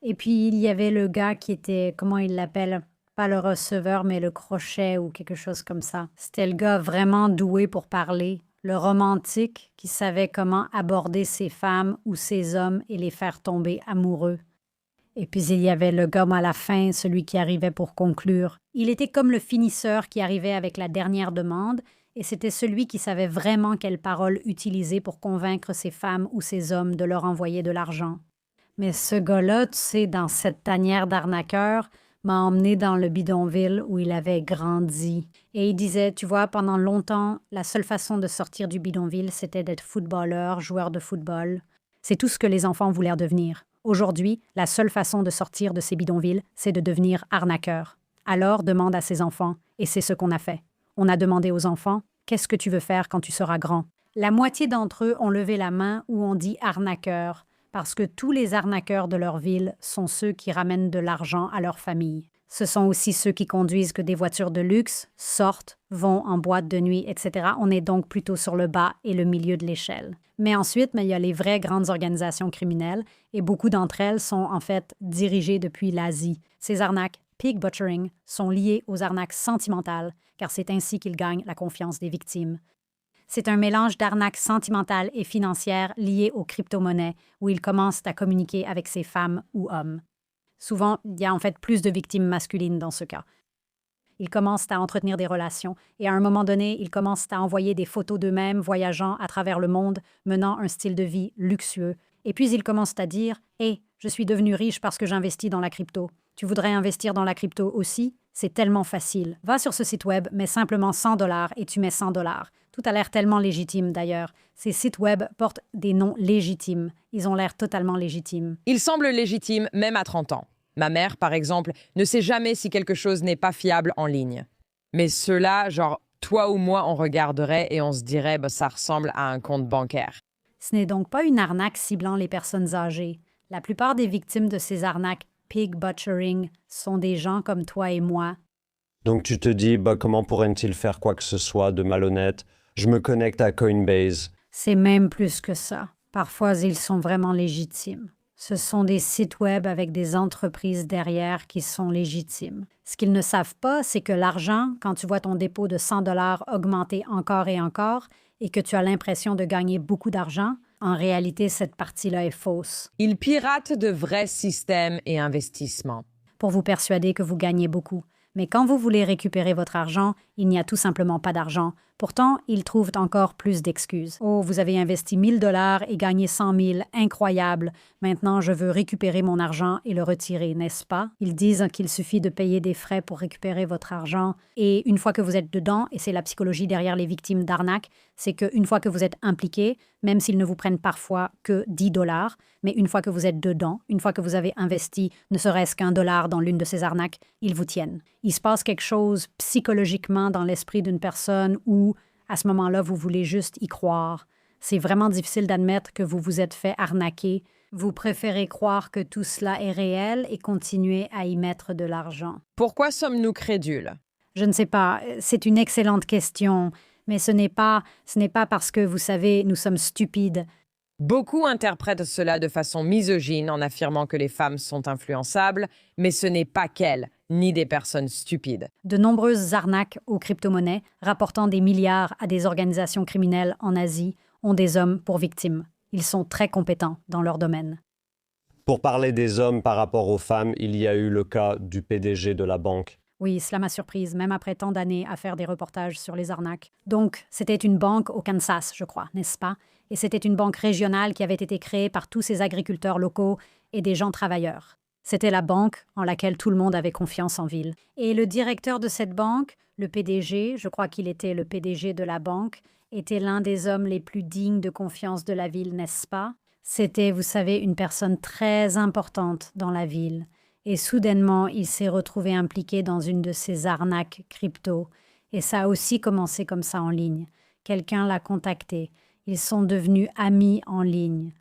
Et puis, il y avait le gars qui était, comment il l'appelle? Pas le receveur, mais le crochet ou quelque chose comme ça. C'était le gars vraiment doué pour parler, le romantique qui savait comment aborder ces femmes ou ces hommes et les faire tomber amoureux. Et puis il y avait le gars à la fin, celui qui arrivait pour conclure. Il était comme le finisseur qui arrivait avec la dernière demande, et c'était celui qui savait vraiment quelles paroles utiliser pour convaincre ces femmes ou ces hommes de leur envoyer de l'argent. Mais ce gars-là, tu sais, dans cette tanière d'arnaqueur, m'a emmené dans le bidonville où il avait grandi. Et il disait, tu vois, pendant longtemps, la seule façon de sortir du bidonville, c'était d'être footballeur, joueur de football. C'est tout ce que les enfants voulaient devenir. Aujourd'hui, la seule façon de sortir de ces bidonvilles, c'est de devenir arnaqueur. Alors, demande à ses enfants, et c'est ce qu'on a fait. On a demandé aux enfants, qu'est-ce que tu veux faire quand tu seras grand? La moitié d'entre eux ont levé la main ou ont dit arnaqueur, parce que tous les arnaqueurs de leur ville sont ceux qui ramènent de l'argent à leur famille. Ce sont aussi ceux qui conduisent que des voitures de luxe, sortent, vont en boîte de nuit, etc. On est donc plutôt sur le bas et le milieu de l'échelle. Mais ensuite, il y a les vraies grandes organisations criminelles et beaucoup d'entre elles sont en fait dirigées depuis l'Asie. Ces arnaques, pig butchering, sont liées aux arnaques sentimentales, car c'est ainsi qu'ils gagnent la confiance des victimes. C'est un mélange d'arnaques sentimentales et financières liées aux crypto-monnaies où ils commencent à communiquer avec ces femmes ou hommes. Souvent, il y a en fait plus de victimes masculines dans ce cas. Ils commencent à entretenir des relations et à un moment donné, ils commencent à envoyer des photos d'eux-mêmes voyageant à travers le monde, menant un style de vie luxueux. Et puis ils commencent à dire « Hey, je suis devenu riche parce que j'investis dans la crypto. Tu voudrais investir dans la crypto aussi? C'est tellement facile. Va sur ce site web, mets simplement $100 et tu mets $100. Tout a l'air tellement légitime d'ailleurs. Ces sites web portent des noms légitimes. Ils ont l'air totalement légitimes. Ils semblent légitimes même à 30 ans. Ma mère, par exemple, ne sait jamais si quelque chose n'est pas fiable en ligne. Mais ceux-là, genre, toi ou moi, on regarderait et on se dirait, ça ressemble à un compte bancaire. Ce n'est donc pas une arnaque ciblant les personnes âgées. La plupart des victimes de ces arnaques pig butchering sont des gens comme toi et moi. Donc tu te dis, comment pourraient-ils faire quoi que ce soit de malhonnête? Je me connecte à Coinbase. C'est même plus que ça. Parfois, ils sont vraiment légitimes. Ce sont des sites web avec des entreprises derrière qui sont légitimes. Ce qu'ils ne savent pas, c'est que l'argent, quand tu vois ton dépôt de $100 augmenter encore et encore et que tu as l'impression de gagner beaucoup d'argent, en réalité, cette partie-là est fausse. Ils piratent de vrais systèmes et investissements. Pour vous persuader que vous gagnez beaucoup. Mais quand vous voulez récupérer votre argent, il n'y a tout simplement pas d'argent. Pourtant, ils trouvent encore plus d'excuses. « Oh, vous avez investi $1000 et gagné 100 000, incroyable. Maintenant, je veux récupérer mon argent et le retirer, n'est-ce pas? » Ils disent qu'il suffit de payer des frais pour récupérer votre argent. Et une fois que vous êtes dedans, et c'est la psychologie derrière les victimes d'arnaque, c'est qu'une fois que vous êtes impliqué, même s'ils ne vous prennent parfois que $10, mais une fois que vous êtes dedans, une fois que vous avez investi ne serait-ce qu'$1 dans l'une de ces arnaques, ils vous tiennent. Il se passe quelque chose psychologiquement dans l'esprit d'une personne où, à ce moment-là, vous voulez juste y croire. C'est vraiment difficile d'admettre que vous vous êtes fait arnaquer. Vous préférez croire que tout cela est réel et continuer à y mettre de l'argent. Pourquoi sommes-nous crédules? Je ne sais pas, c'est une excellente question, mais ce n'est pas parce que, vous savez, nous sommes stupides. Beaucoup interprètent cela de façon misogyne en affirmant que les femmes sont influençables, mais ce n'est pas qu'elles, ni des personnes stupides. De nombreuses arnaques aux crypto-monnaies, rapportant des milliards à des organisations criminelles en Asie, ont des hommes pour victimes. Ils sont très compétents dans leur domaine. Pour parler des hommes par rapport aux femmes, il y a eu le cas du PDG de la banque. Oui, cela m'a surprise, même après tant d'années à faire des reportages sur les arnaques. Donc, c'était une banque au Kansas, je crois, n'est-ce pas? Et c'était une banque régionale qui avait été créée par tous ces agriculteurs locaux et des gens travailleurs. C'était la banque en laquelle tout le monde avait confiance en ville. Et le directeur de cette banque, le PDG, je crois qu'il était le PDG de la banque, était l'un des hommes les plus dignes de confiance de la ville, n'est-ce pas? C'était, vous savez, une personne très importante dans la ville. Et soudainement, il s'est retrouvé impliqué dans une de ces arnaques crypto. Et ça a aussi commencé comme ça en ligne. Quelqu'un l'a contacté. Ils sont devenus amis en ligne.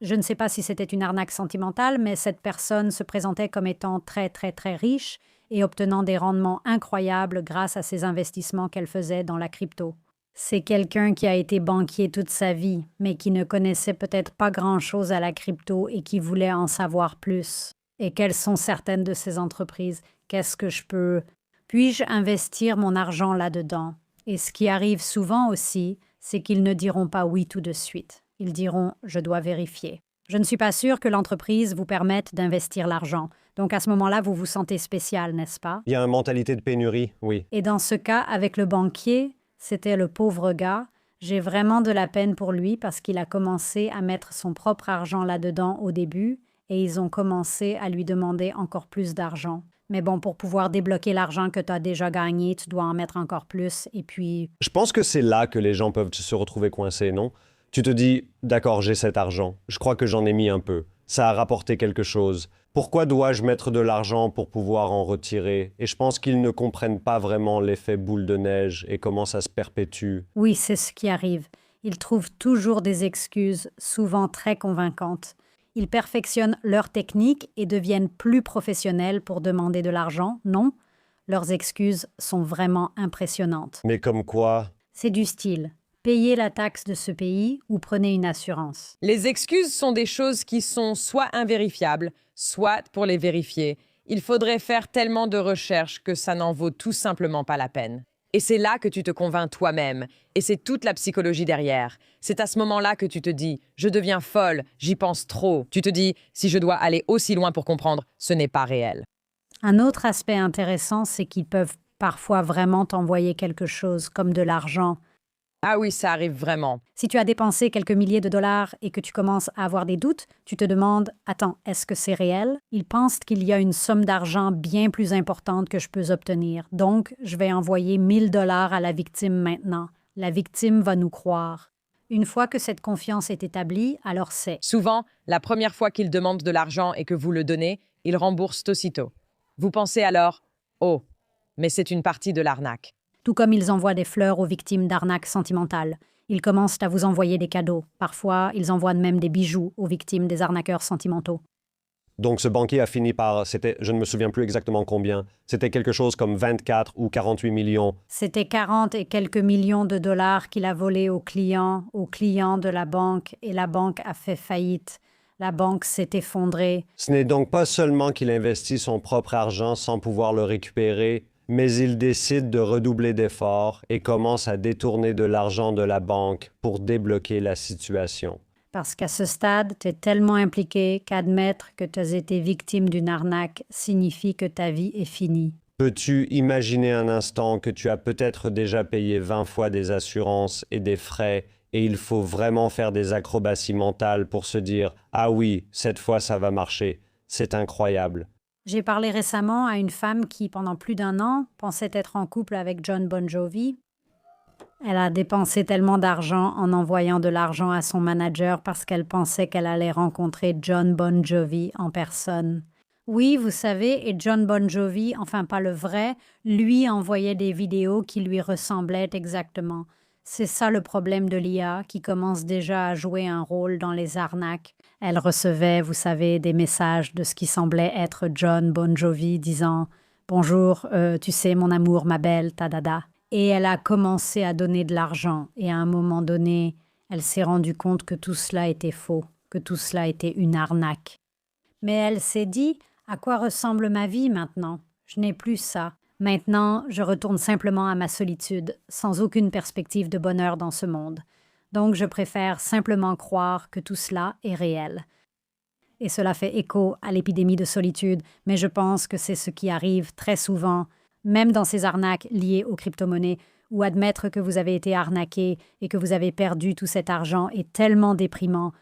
Je ne sais pas si c'était une arnaque sentimentale, mais cette personne se présentait comme étant très, très, très riche et obtenant des rendements incroyables grâce à ses investissements qu'elle faisait dans la crypto. C'est quelqu'un qui a été banquier toute sa vie, mais qui ne connaissait peut-être pas grand-chose à la crypto et qui voulait en savoir plus. Et quelles sont certaines de ces entreprises? Qu'est-ce que je peux... Puis-je investir mon argent là-dedans? Et ce qui arrive souvent aussi, c'est qu'ils ne diront pas oui tout de suite. Ils diront « je dois vérifier ». Je ne suis pas sûre que l'entreprise vous permette d'investir l'argent. Donc à ce moment-là, vous vous sentez spécial, n'est-ce pas? Il y a une mentalité de pénurie, oui. Et dans ce cas, avec le banquier, c'était le pauvre gars. J'ai vraiment de la peine pour lui parce qu'il a commencé à mettre son propre argent là-dedans au début et ils ont commencé à lui demander encore plus d'argent. Mais bon, pour pouvoir débloquer l'argent que tu as déjà gagné, tu dois en mettre encore plus et puis... Je pense que c'est là que les gens peuvent se retrouver coincés, non? Tu te dis, d'accord, j'ai cet argent. Je crois que j'en ai mis un peu. Ça a rapporté quelque chose. Pourquoi dois-je mettre de l'argent pour pouvoir en retirer? Et je pense qu'ils ne comprennent pas vraiment l'effet boule de neige et comment ça se perpétue. Oui, c'est ce qui arrive. Ils trouvent toujours des excuses, souvent très convaincantes. Ils perfectionnent leur technique et deviennent plus professionnels pour demander de l'argent, non? Leurs excuses sont vraiment impressionnantes. Mais comme quoi? C'est du style. Payez la taxe de ce pays ou prenez une assurance. Les excuses sont des choses qui sont soit invérifiables, soit pour les vérifier. Il faudrait faire tellement de recherches que ça n'en vaut tout simplement pas la peine. Et c'est là que tu te convaincs toi-même. Et c'est toute la psychologie derrière. C'est à ce moment-là que tu te dis « je deviens folle, j'y pense trop ». Tu te dis « si je dois aller aussi loin pour comprendre, ce n'est pas réel ». Un autre aspect intéressant, c'est qu'ils peuvent parfois vraiment t'envoyer quelque chose, comme de l'argent. Ah oui, ça arrive vraiment. Si tu as dépensé quelques milliers de dollars et que tu commences à avoir des doutes, tu te demandes « Attends, est-ce que c'est réel ?» Ils pensent qu'il y a une somme d'argent bien plus importante que je peux obtenir. Donc, je vais envoyer 1000 dollars à la victime maintenant. La victime va nous croire. Une fois que cette confiance est établie, alors c'est... Souvent, la première fois qu'ils demandent de l'argent et que vous le donnez, ils remboursent aussitôt. Vous pensez alors « Oh, mais c'est une partie de l'arnaque ». Tout comme ils envoient des fleurs aux victimes d'arnaques sentimentales. Ils commencent à vous envoyer des cadeaux. Parfois, ils envoient même des bijoux aux victimes des arnaqueurs sentimentaux. Donc ce banquier a fini par, je ne me souviens plus exactement combien, c'était quelque chose comme 24 ou 48 millions. C'était 40 et quelques millions de dollars qu'il a volés aux clients de la banque, et la banque a fait faillite. La banque s'est effondrée. Ce n'est donc pas seulement qu'il investit son propre argent sans pouvoir le récupérer, mais il décide de redoubler d'efforts et commence à détourner de l'argent de la banque pour débloquer la situation. Parce qu'à ce stade, tu es tellement impliqué qu'admettre que tu as été victime d'une arnaque signifie que ta vie est finie. Peux-tu imaginer un instant que tu as peut-être déjà payé 20 fois des assurances et des frais et il faut vraiment faire des acrobaties mentales pour se dire « Ah oui, cette fois ça va marcher. C'est incroyable. » J'ai parlé récemment à une femme qui, pendant plus d'1 an, pensait être en couple avec John Bon Jovi. Elle a dépensé tellement d'argent en envoyant de l'argent à son manager parce qu'elle pensait qu'elle allait rencontrer John Bon Jovi en personne. Oui, vous savez, et John Bon Jovi, enfin pas le vrai, lui envoyait des vidéos qui lui ressemblaient exactement. C'est ça le problème de l'IA qui commence déjà à jouer un rôle dans les arnaques. Elle recevait, vous savez, des messages de ce qui semblait être John Bon Jovi disant Bonjour, tu sais, mon amour, ma belle, ta dada. Et elle a commencé à donner de l'argent. Et à un moment donné, elle s'est rendue compte que tout cela était faux, que tout cela était une arnaque. Mais elle s'est dit, à quoi ressemble ma vie maintenant? Je n'ai plus ça. Maintenant, je retourne simplement à ma solitude, sans aucune perspective de bonheur dans ce monde. Donc je préfère simplement croire que tout cela est réel. Et cela fait écho à l'épidémie de solitude, mais je pense que c'est ce qui arrive très souvent, même dans ces arnaques liées aux crypto-monnaies, où admettre que vous avez été arnaqué et que vous avez perdu tout cet argent est tellement déprimant.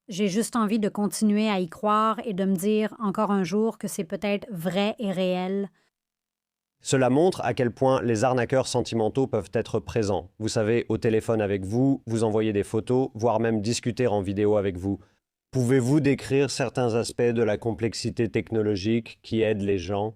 J'ai juste envie de continuer à y croire et de me dire encore un jour que c'est peut-être vrai et réel. Cela montre à quel point les arnaqueurs sentimentaux peuvent être présents. Vous savez, au téléphone avec vous, vous envoyer des photos, voire même discuter en vidéo avec vous. Pouvez-vous décrire certains aspects de la complexité technologique qui aident les gens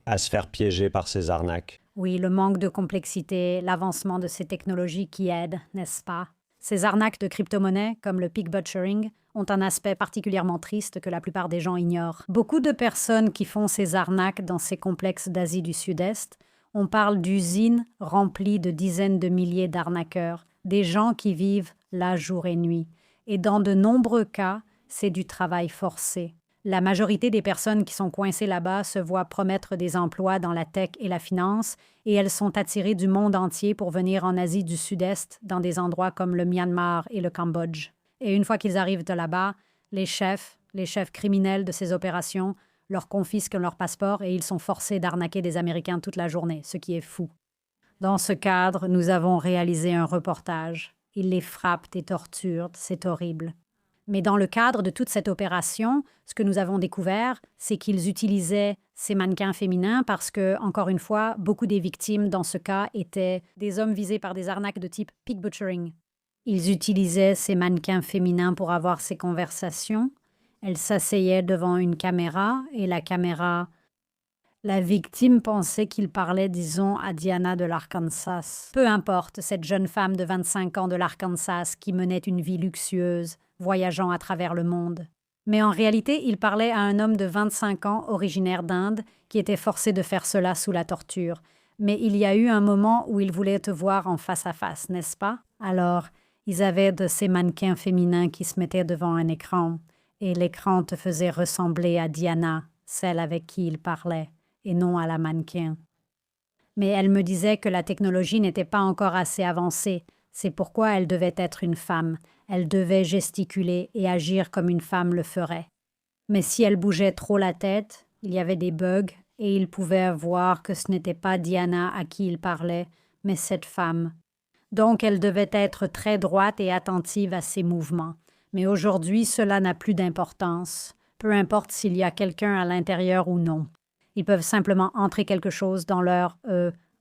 à se faire piéger par ces arnaques? Oui, le manque de complexité, l'avancement de ces technologies qui aident, n'est-ce pas? Ces arnaques de crypto-monnaies, comme le pig butchering, ont un aspect particulièrement triste que la plupart des gens ignorent. Beaucoup de personnes qui font ces arnaques dans ces complexes d'Asie du Sud-Est, on parle d'usines remplies de dizaines de milliers d'arnaqueurs, des gens qui vivent là jour et nuit. Et dans de nombreux cas, c'est du travail forcé. La majorité des personnes qui sont coincées là-bas se voient promettre des emplois dans la tech et la finance, et elles sont attirées du monde entier pour venir en Asie du Sud-Est, dans des endroits comme le Myanmar et le Cambodge. Et une fois qu'ils arrivent de là-bas, les chefs criminels de ces opérations, leur confisquent leur passeport et ils sont forcés d'arnaquer des Américains toute la journée, ce qui est fou. Dans ce cadre, nous avons réalisé un reportage. Ils les frappent et torturent, c'est horrible. Mais dans le cadre de toute cette opération, ce que nous avons découvert, c'est qu'ils utilisaient ces mannequins féminins parce que, encore une fois, beaucoup des victimes dans ce cas étaient des hommes visés par des arnaques de type pig butchering. Ils utilisaient ces mannequins féminins pour avoir ces conversations. Elles s'asseyaient devant une caméra et la victime pensait qu'il parlait, disons, à Diana de l'Arkansas. Peu importe, cette jeune femme de 25 ans de l'Arkansas qui menait une vie luxueuse, voyageant à travers le monde. Mais en réalité, il parlait à un homme de 25 ans, originaire d'Inde, qui était forcé de faire cela sous la torture. Mais il y a eu un moment où il voulait te voir en face à face, n'est-ce pas? Alors, ils avaient de ces mannequins féminins qui se mettaient devant un écran, et l'écran te faisait ressembler à Diana, celle avec qui il parlait, et non à la mannequin. Mais elle me disait que la technologie n'était pas encore assez avancée, c'est pourquoi elle devait être une femme, elle devait gesticuler et agir comme une femme le ferait. Mais si elle bougeait trop la tête, il y avait des bugs, et il pouvait voir que ce n'était pas Diana à qui il parlait, mais cette femme. Donc elle devait être très droite et attentive à ses mouvements. Mais aujourd'hui, cela n'a plus d'importance, peu importe s'il y a quelqu'un à l'intérieur ou non. Ils peuvent simplement entrer quelque chose dans leur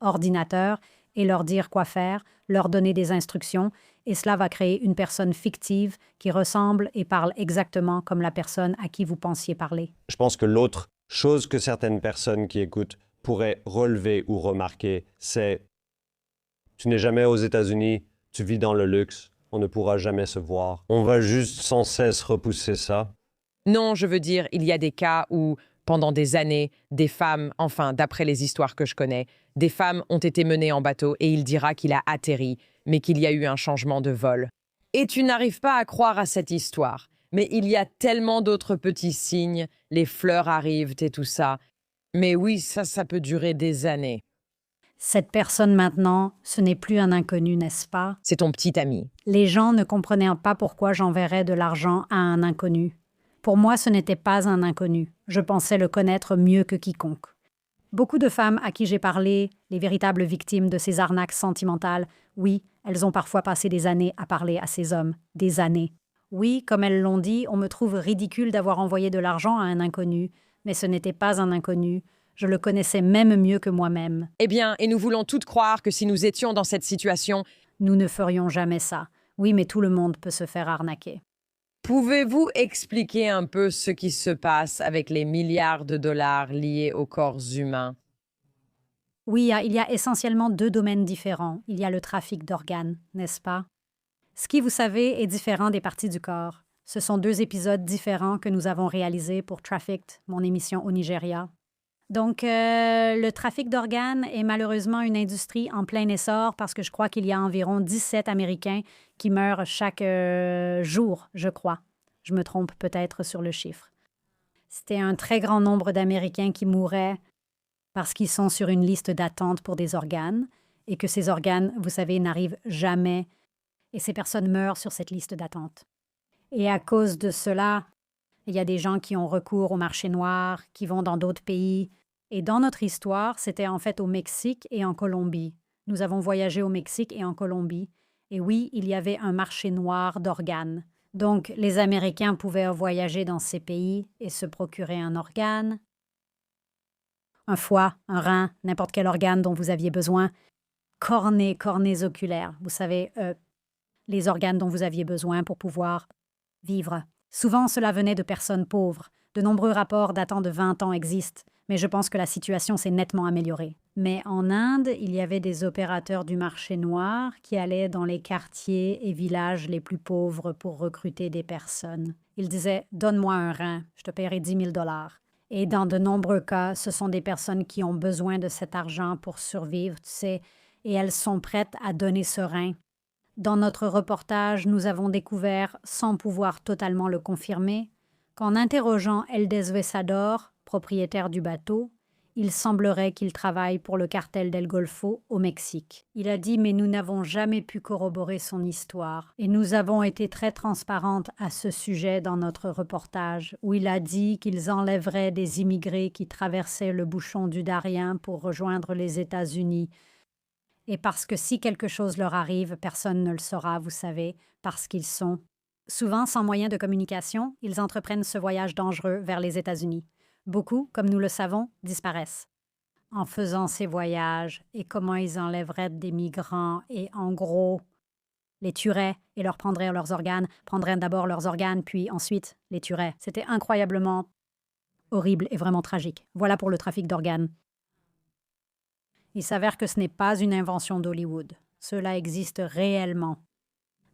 ordinateur et leur dire quoi faire, leur donner des instructions, et cela va créer une personne fictive qui ressemble et parle exactement comme la personne à qui vous pensiez parler. Je pense que l'autre chose que certaines personnes qui écoutent pourraient relever ou remarquer, c'est tu n'es jamais aux États-Unis, tu vis dans le luxe, on ne pourra jamais se voir. On va juste sans cesse repousser ça. Non, je veux dire, il y a des cas où, pendant des années, des femmes, enfin, d'après les histoires que je connais, des femmes ont été menées en bateau et il dira qu'il a atterri, mais qu'il y a eu un changement de vol. Et tu n'arrives pas à croire à cette histoire. Mais il y a tellement d'autres petits signes, les fleurs arrivent et tout ça. Mais oui, ça peut durer des années. Cette personne maintenant, ce n'est plus un inconnu, n'est-ce pas? C'est ton petit ami. Les gens ne comprenaient pas pourquoi j'enverrais de l'argent à un inconnu. Pour moi, ce n'était pas un inconnu. Je pensais le connaître mieux que quiconque. Beaucoup de femmes à qui j'ai parlé, les véritables victimes de ces arnaques sentimentales, oui, elles ont parfois passé des années à parler à ces hommes. Des années. Oui, comme elles l'ont dit, on me trouve ridicule d'avoir envoyé de l'argent à un inconnu, mais ce n'était pas un inconnu. Je le connaissais même mieux que moi-même. Eh bien, et nous voulons toutes croire que si nous étions dans cette situation, nous ne ferions jamais ça. Oui, mais tout le monde peut se faire arnaquer. Pouvez-vous expliquer un peu ce qui se passe avec les milliards de dollars liés aux corps humains? Oui, il y a essentiellement 2 domaines différents. Il y a le trafic d'organes, n'est-ce pas? Ce qui, vous savez, est différent des parties du corps. Ce sont 2 épisodes différents que nous avons réalisés pour Trafficked, mon émission au Nigeria. Donc, le trafic d'organes est malheureusement une industrie en plein essor parce que je crois qu'il y a environ 17 Américains qui meurent chaque jour, je crois. Je me trompe peut-être sur le chiffre. C'était un très grand nombre d'Américains qui mouraient parce qu'ils sont sur une liste d'attente pour des organes et que ces organes, vous savez, n'arrivent jamais et ces personnes meurent sur cette liste d'attente. Et à cause de cela, il y a des gens qui ont recours au marché noir, qui vont dans d'autres pays. Et dans notre histoire, c'était en fait au Mexique et en Colombie. Nous avons voyagé au Mexique et en Colombie. Et oui, il y avait un marché noir d'organes. Donc, les Américains pouvaient voyager dans ces pays et se procurer un organe, un foie, un rein, n'importe quel organe dont vous aviez besoin, cornées oculaires, vous savez, les organes dont vous aviez besoin pour pouvoir vivre. Souvent, cela venait de personnes pauvres. De nombreux rapports datant de 20 ans existent, mais je pense que la situation s'est nettement améliorée. Mais en Inde, il y avait des opérateurs du marché noir qui allaient dans les quartiers et villages les plus pauvres pour recruter des personnes. Ils disaient « Donne-moi un rein, je te paierai 10 000 $. Et dans de nombreux cas, ce sont des personnes qui ont besoin de cet argent pour survivre, tu sais, et elles sont prêtes à donner ce rein. Dans notre reportage, nous avons découvert, sans pouvoir totalement le confirmer, qu'en interrogeant Eldez Vesador, propriétaire du bateau, il semblerait qu'il travaille pour le cartel del Golfo au Mexique. Il a dit « Mais nous n'avons jamais pu corroborer son histoire. » Et nous avons été très transparentes à ce sujet dans notre reportage, où il a dit qu'ils enlèveraient des immigrés qui traversaient le bouchon du Darien pour rejoindre les États-Unis. Et parce que si quelque chose leur arrive, personne ne le saura, vous savez, parce qu'ils sont. Souvent, sans moyen de communication, ils entreprennent ce voyage dangereux vers les États-Unis. Beaucoup, comme nous le savons, disparaissent. En faisant ces voyages, et comment ils enlèveraient des migrants et, en gros, les tueraient et leur prendraient leurs organes, prendraient d'abord leurs organes, puis ensuite les tueraient. C'était incroyablement horrible et vraiment tragique. Voilà pour le trafic d'organes. Il s'avère que ce n'est pas une invention d'Hollywood. Cela existe réellement.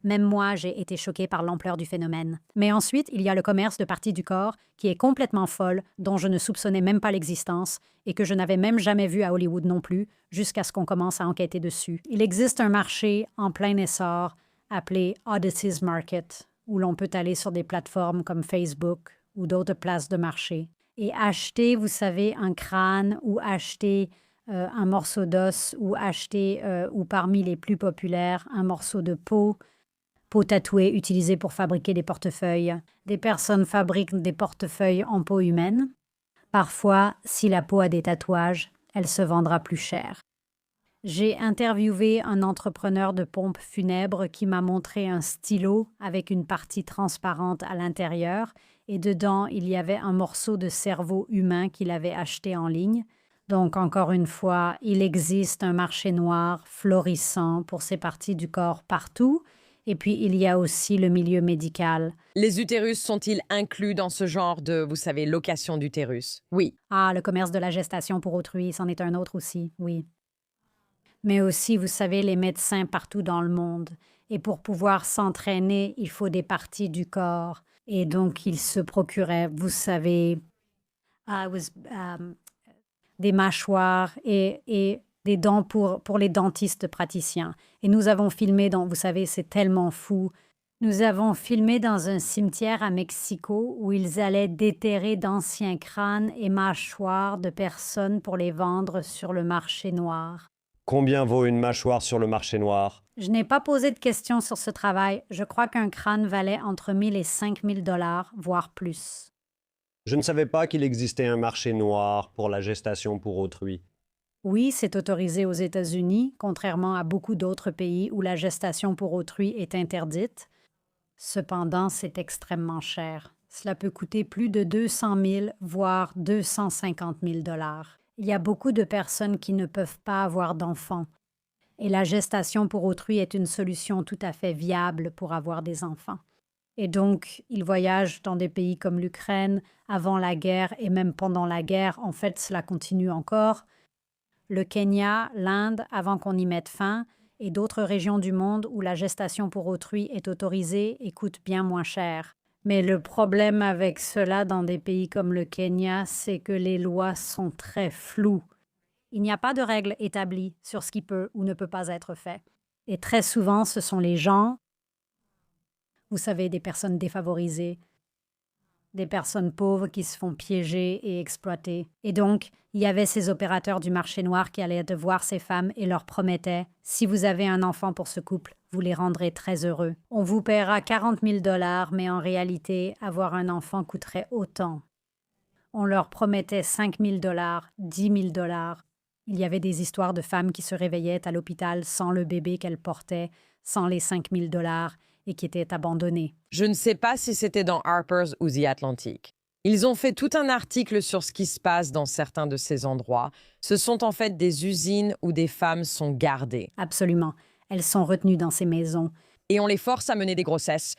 Même moi, j'ai été choquée par l'ampleur du phénomène. Mais ensuite, il y a le commerce de parties du corps qui est complètement folle, dont je ne soupçonnais même pas l'existence et que je n'avais même jamais vu à Hollywood non plus, jusqu'à ce qu'on commence à enquêter dessus. Il existe un marché en plein essor appelé Odysseus Market, où l'on peut aller sur des plateformes comme Facebook ou d'autres places de marché et acheter, vous savez, un crâne ou acheter un morceau d'os ou acheter, ou parmi les plus populaires, un morceau de peau tatouée utilisée pour fabriquer des portefeuilles. Des personnes fabriquent des portefeuilles en peau humaine. Parfois, si la peau a des tatouages, elle se vendra plus cher. J'ai interviewé un entrepreneur de pompes funèbres qui m'a montré un stylo avec une partie transparente à l'intérieur et dedans, il y avait un morceau de cerveau humain qu'il avait acheté en ligne. Donc, encore une fois, il existe un marché noir florissant pour ces parties du corps partout. Et puis, il y a aussi le milieu médical. Les utérus sont-ils inclus dans ce genre de, vous savez, location d'utérus? Oui. Ah, le commerce de la gestation pour autrui, c'en est un autre aussi, oui. Mais aussi, vous savez, les médecins partout dans le monde. Et pour pouvoir s'entraîner, il faut des parties du corps. Et donc, ils se procuraient, vous savez, des mâchoires et des dents pour les dentistes praticiens. Et nous avons filmé vous savez, c'est tellement fou. Nous avons filmé dans un cimetière à Mexico où ils allaient déterrer d'anciens crânes et mâchoires de personnes pour les vendre sur le marché noir. Combien vaut une mâchoire sur le marché noir? Je n'ai pas posé de questions sur ce travail. Je crois qu'un crâne valait entre 1 000 et 5 000 $, voire plus. Je ne savais pas qu'il existait un marché noir pour la gestation pour autrui. Oui, c'est autorisé aux États-Unis, contrairement à beaucoup d'autres pays où la gestation pour autrui est interdite. Cependant, c'est extrêmement cher. Cela peut coûter plus de 200 000, voire 250 000 $. Il y a beaucoup de personnes qui ne peuvent pas avoir d'enfants. Et la gestation pour autrui est une solution tout à fait viable pour avoir des enfants. Et donc, ils voyagent dans des pays comme l'Ukraine, avant la guerre et même pendant la guerre. En fait, cela continue encore. Le Kenya, l'Inde, avant qu'on y mette fin, et d'autres régions du monde où la gestation pour autrui est autorisée et coûte bien moins cher. Mais le problème avec cela dans des pays comme le Kenya, c'est que les lois sont très floues. Il n'y a pas de règles établies sur ce qui peut ou ne peut pas être fait. Et très souvent, ce sont les gens, vous savez, des personnes défavorisées, des personnes pauvres qui se font piéger et exploiter. Et donc, il y avait ces opérateurs du marché noir qui allaient voir ces femmes et leur promettaient « Si vous avez un enfant pour ce couple, vous les rendrez très heureux. On vous paiera 40 000 $, mais en réalité, avoir un enfant coûterait autant. » On leur promettait 5 000 $, 10 000 $. Il y avait des histoires de femmes qui se réveillaient à l'hôpital sans le bébé qu'elles portaient, sans les 5 000 $ et qui étaient abandonnées. Je ne sais pas si c'était dans Harper's ou The Atlantic. Ils ont fait tout un article sur ce qui se passe dans certains de ces endroits. Ce sont en fait des usines où des femmes sont gardées. Absolument. Elles sont retenues dans ces maisons. Et on les force à mener des grossesses.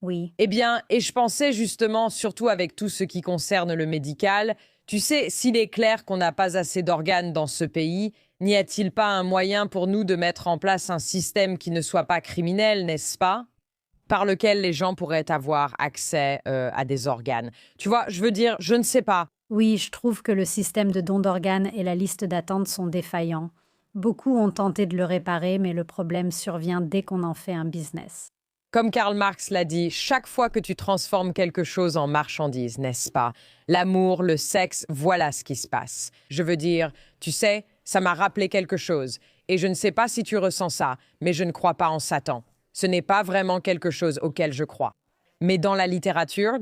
Oui. Eh bien, et je pensais justement, surtout avec tout ce qui concerne le médical, tu sais, s'il est clair qu'on n'a pas assez d'organes dans ce pays, n'y a-t-il pas un moyen pour nous de mettre en place un système qui ne soit pas criminel, n'est-ce pas ? Par lequel les gens pourraient avoir accès à des organes. Tu vois, je veux dire, je ne sais pas. Oui, je trouve que le système de dons d'organes et la liste d'attente sont défaillants. Beaucoup ont tenté de le réparer, mais le problème survient dès qu'on en fait un business. Comme Karl Marx l'a dit, chaque fois que tu transformes quelque chose en marchandise, n'est-ce pas? L'amour, le sexe, voilà ce qui se passe. Je veux dire, tu sais, ça m'a rappelé quelque chose. Et je ne sais pas si tu ressens ça, mais je ne crois pas en Satan. Ce n'est pas vraiment quelque chose auquel je crois. Mais dans la littérature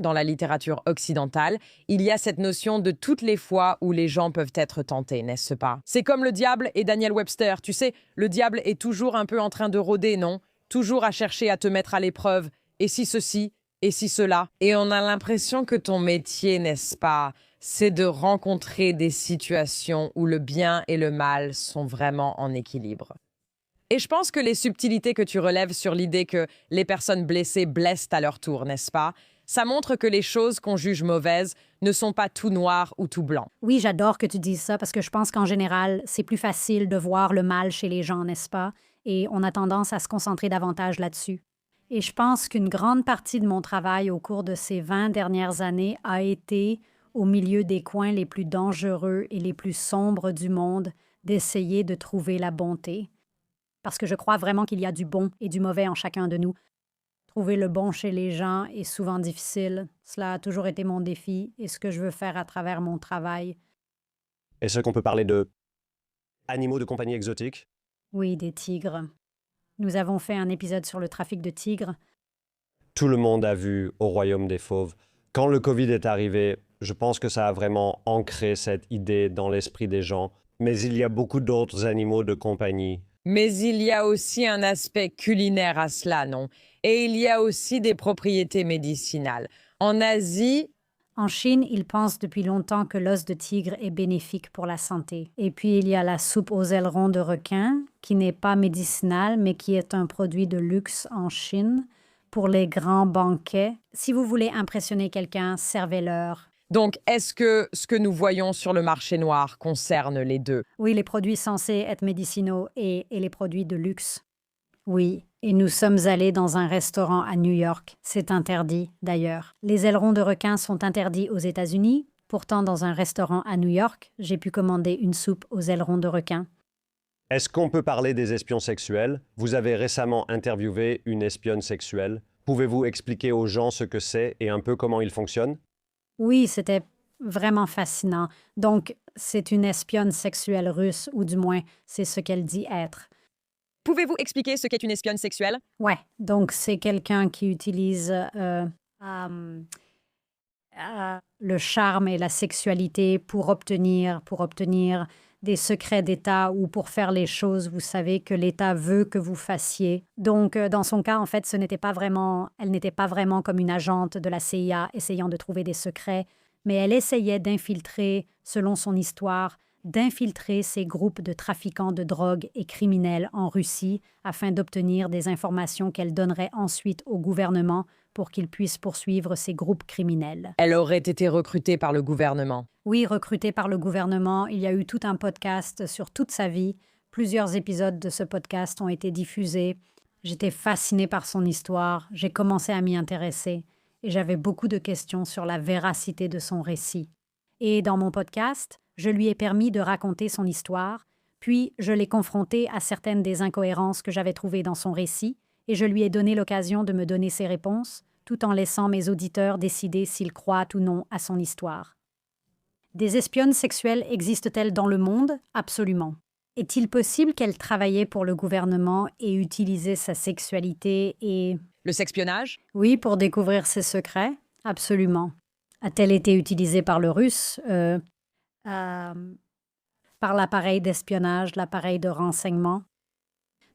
occidentale, il y a cette notion de toutes les fois où les gens peuvent être tentés, n'est-ce pas? C'est comme le diable et Daniel Webster. Tu sais, le diable est toujours un peu en train de rôder, non? Toujours à chercher à te mettre à l'épreuve. Et si ceci? Et si cela? Et on a l'impression que ton métier, n'est-ce pas, c'est de rencontrer des situations où le bien et le mal sont vraiment en équilibre. Et je pense que les subtilités que tu relèves sur l'idée que les personnes blessées blessent à leur tour, n'est-ce pas? Ça montre que les choses qu'on juge mauvaises ne sont pas tout noir ou tout blanc. Oui, j'adore que tu dises ça parce que je pense qu'en général, c'est plus facile de voir le mal chez les gens, n'est-ce pas? Et on a tendance à se concentrer davantage là-dessus. Et je pense qu'une grande partie de mon travail au cours de ces 20 dernières années a été, au milieu des coins les plus dangereux et les plus sombres du monde, d'essayer de trouver la bonté. Parce que je crois vraiment qu'il y a du bon et du mauvais en chacun de nous. Trouver le bon chez les gens est souvent difficile. Cela a toujours été mon défi et ce que je veux faire à travers mon travail. Est-ce qu'on peut parler de animaux de compagnie exotiques? Oui, des tigres. Nous avons fait un épisode sur le trafic de tigres. Tout le monde a vu au Royaume des Fauves. Quand le Covid est arrivé, je pense que ça a vraiment ancré cette idée dans l'esprit des gens. Mais il y a beaucoup d'autres animaux de compagnie. Mais il y a aussi un aspect culinaire à cela, non? Et il y a aussi des propriétés médicinales. En Asie, En Chine, ils pensent depuis longtemps que l'os de tigre est bénéfique pour la santé. Et puis, il y a la soupe aux ailerons de requin, qui n'est pas médicinale, mais qui est un produit de luxe en Chine pour les grands banquets. Si vous voulez impressionner quelqu'un, servez-leur. donc est-ce que ce que nous voyons sur le marché noir concerne les deux? Oui, les produits censés être médicinaux et les produits de luxe. Oui, et nous sommes allés dans un restaurant à New York. C'est interdit, d'ailleurs. Les ailerons de requin sont interdits aux États-Unis. Pourtant, dans un restaurant à New York, j'ai pu commander une soupe aux ailerons de requin. Est-ce qu'on peut parler des espions sexuels? Vous avez récemment interviewé une espionne sexuelle. Pouvez-vous expliquer aux gens ce que c'est et un peu comment il fonctionne? Oui, c'était vraiment fascinant. Donc, c'est une espionne sexuelle russe, ou du moins, c'est ce qu'elle dit être. Pouvez-vous expliquer ce qu'est une espionne sexuelle? Ouais, donc c'est quelqu'un qui utilise le charme et la sexualité pour obtenir des secrets d'État ou pour faire les choses, vous savez, que l'État veut que vous fassiez. Donc, dans son cas, en fait, elle n'était pas vraiment comme une agente de la CIA essayant de trouver des secrets, mais elle essayait d'infiltrer, selon son histoire, d'infiltrer ces groupes de trafiquants de drogue et criminels en Russie afin d'obtenir des informations qu'elle donnerait ensuite au gouvernement pour qu'il puisse poursuivre ces groupes criminels. Elle aurait été recrutée par le gouvernement. Oui, recrutée par le gouvernement. Il y a eu tout un podcast sur toute sa vie. Plusieurs épisodes de ce podcast ont été diffusés. J'étais fascinée par son histoire. J'ai commencé à m'y intéresser. et j'avais beaucoup de questions sur la véracité de son récit. Et dans mon podcast, je lui ai permis de raconter son histoire, puis je l'ai confronté à certaines des incohérences que j'avais trouvées dans son récit, et je lui ai donné l'occasion de me donner ses réponses, tout en laissant mes auditeurs décider s'ils croient ou non à son histoire. Des espionnes sexuelles existent-elles dans le monde? Absolument. Est-il possible qu'elle travaillait pour le gouvernement et utilisait sa sexualité et... Le sexpionnage? Oui, pour découvrir ses secrets? Absolument. A-t-elle été utilisée par le Russe? Par l'appareil d'espionnage, l'appareil de renseignement?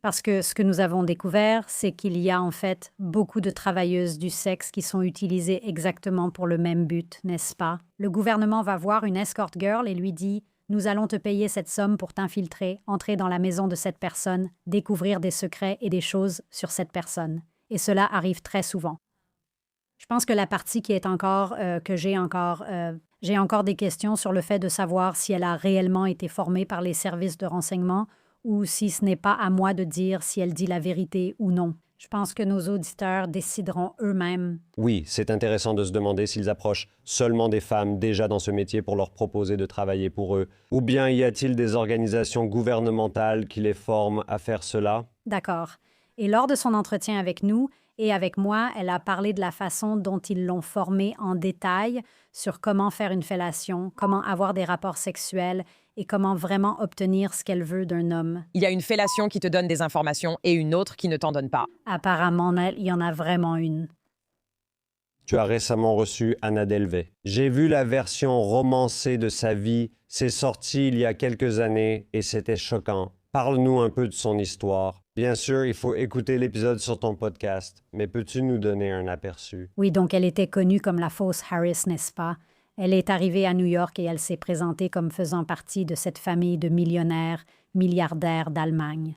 Parce que ce que nous avons découvert, c'est qu'il y a en fait beaucoup de travailleuses du sexe qui sont utilisées exactement pour le même but, n'est-ce pas? Le gouvernement va voir une escort girl et lui dit « Nous allons te payer cette somme pour t'infiltrer, entrer dans la maison de cette personne, découvrir des secrets et des choses sur cette personne. » Et cela arrive très souvent. Je pense que la partie qui est encore, j'ai encore des questions sur le fait de savoir si elle a réellement été formée par les services de renseignement ou si ce n'est pas à moi de dire si elle dit la vérité ou non. Je pense que nos auditeurs décideront eux-mêmes. Oui, c'est intéressant de se demander s'ils approchent seulement des femmes déjà dans ce métier pour leur proposer de travailler pour eux. Ou bien y a-t-il des organisations gouvernementales qui les forment à faire cela? D'accord. Et lors de son entretien avec nous et avec moi, elle a parlé de la façon dont ils l'ont formée en détail sur comment faire une fellation, comment avoir des rapports sexuels et comment vraiment obtenir ce qu'elle veut d'un homme. Il y a une fellation qui te donne des informations et une autre qui ne t'en donne pas. Apparemment, il y en a vraiment une. Tu as récemment reçu Anna Delvey. J'ai vu la version romancée de sa vie. C'est sorti il y a quelques années et c'était choquant. Parle-nous un peu de son histoire. Bien sûr, il faut écouter l'épisode sur ton podcast, mais peux-tu nous donner un aperçu? Oui, donc elle était connue comme la fausse Harris, n'est-ce pas? Elle est arrivée à New York et elle s'est présentée comme faisant partie de cette famille de millionnaires, milliardaires d'Allemagne.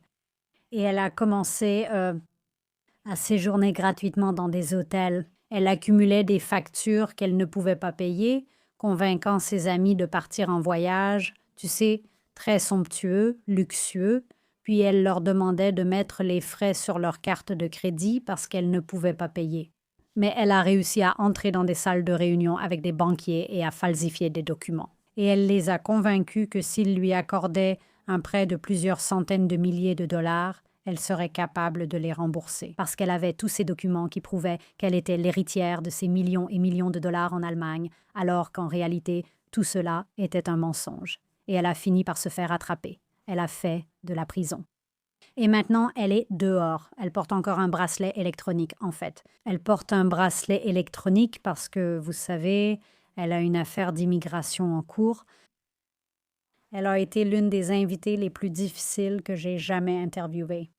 Et elle a commencé à séjourner gratuitement dans des hôtels. Elle accumulait des factures qu'elle ne pouvait pas payer, convainquant ses amis de partir en voyage, tu sais, très somptueux, luxueux, puis elle leur demandait de mettre les frais sur leur carte de crédit parce qu'elle ne pouvait pas payer. Mais elle a réussi à entrer dans des salles de réunion avec des banquiers et à falsifier des documents. Et elle les a convaincus que s'ils lui accordaient un prêt de plusieurs centaines de milliers de dollars, elle serait capable de les rembourser, parce qu'elle avait tous ces documents qui prouvaient qu'elle était l'héritière de ces millions et millions de dollars en Allemagne, alors qu'en réalité, tout cela était un mensonge. Et elle a fini par se faire attraper. Elle a fait de la prison. Et maintenant, elle est dehors. Elle porte encore un bracelet électronique, en fait. Elle porte un bracelet électronique parce que, vous savez, elle a une affaire d'immigration en cours. Elle a été l'une des invitées les plus difficiles que j'ai jamais interviewées.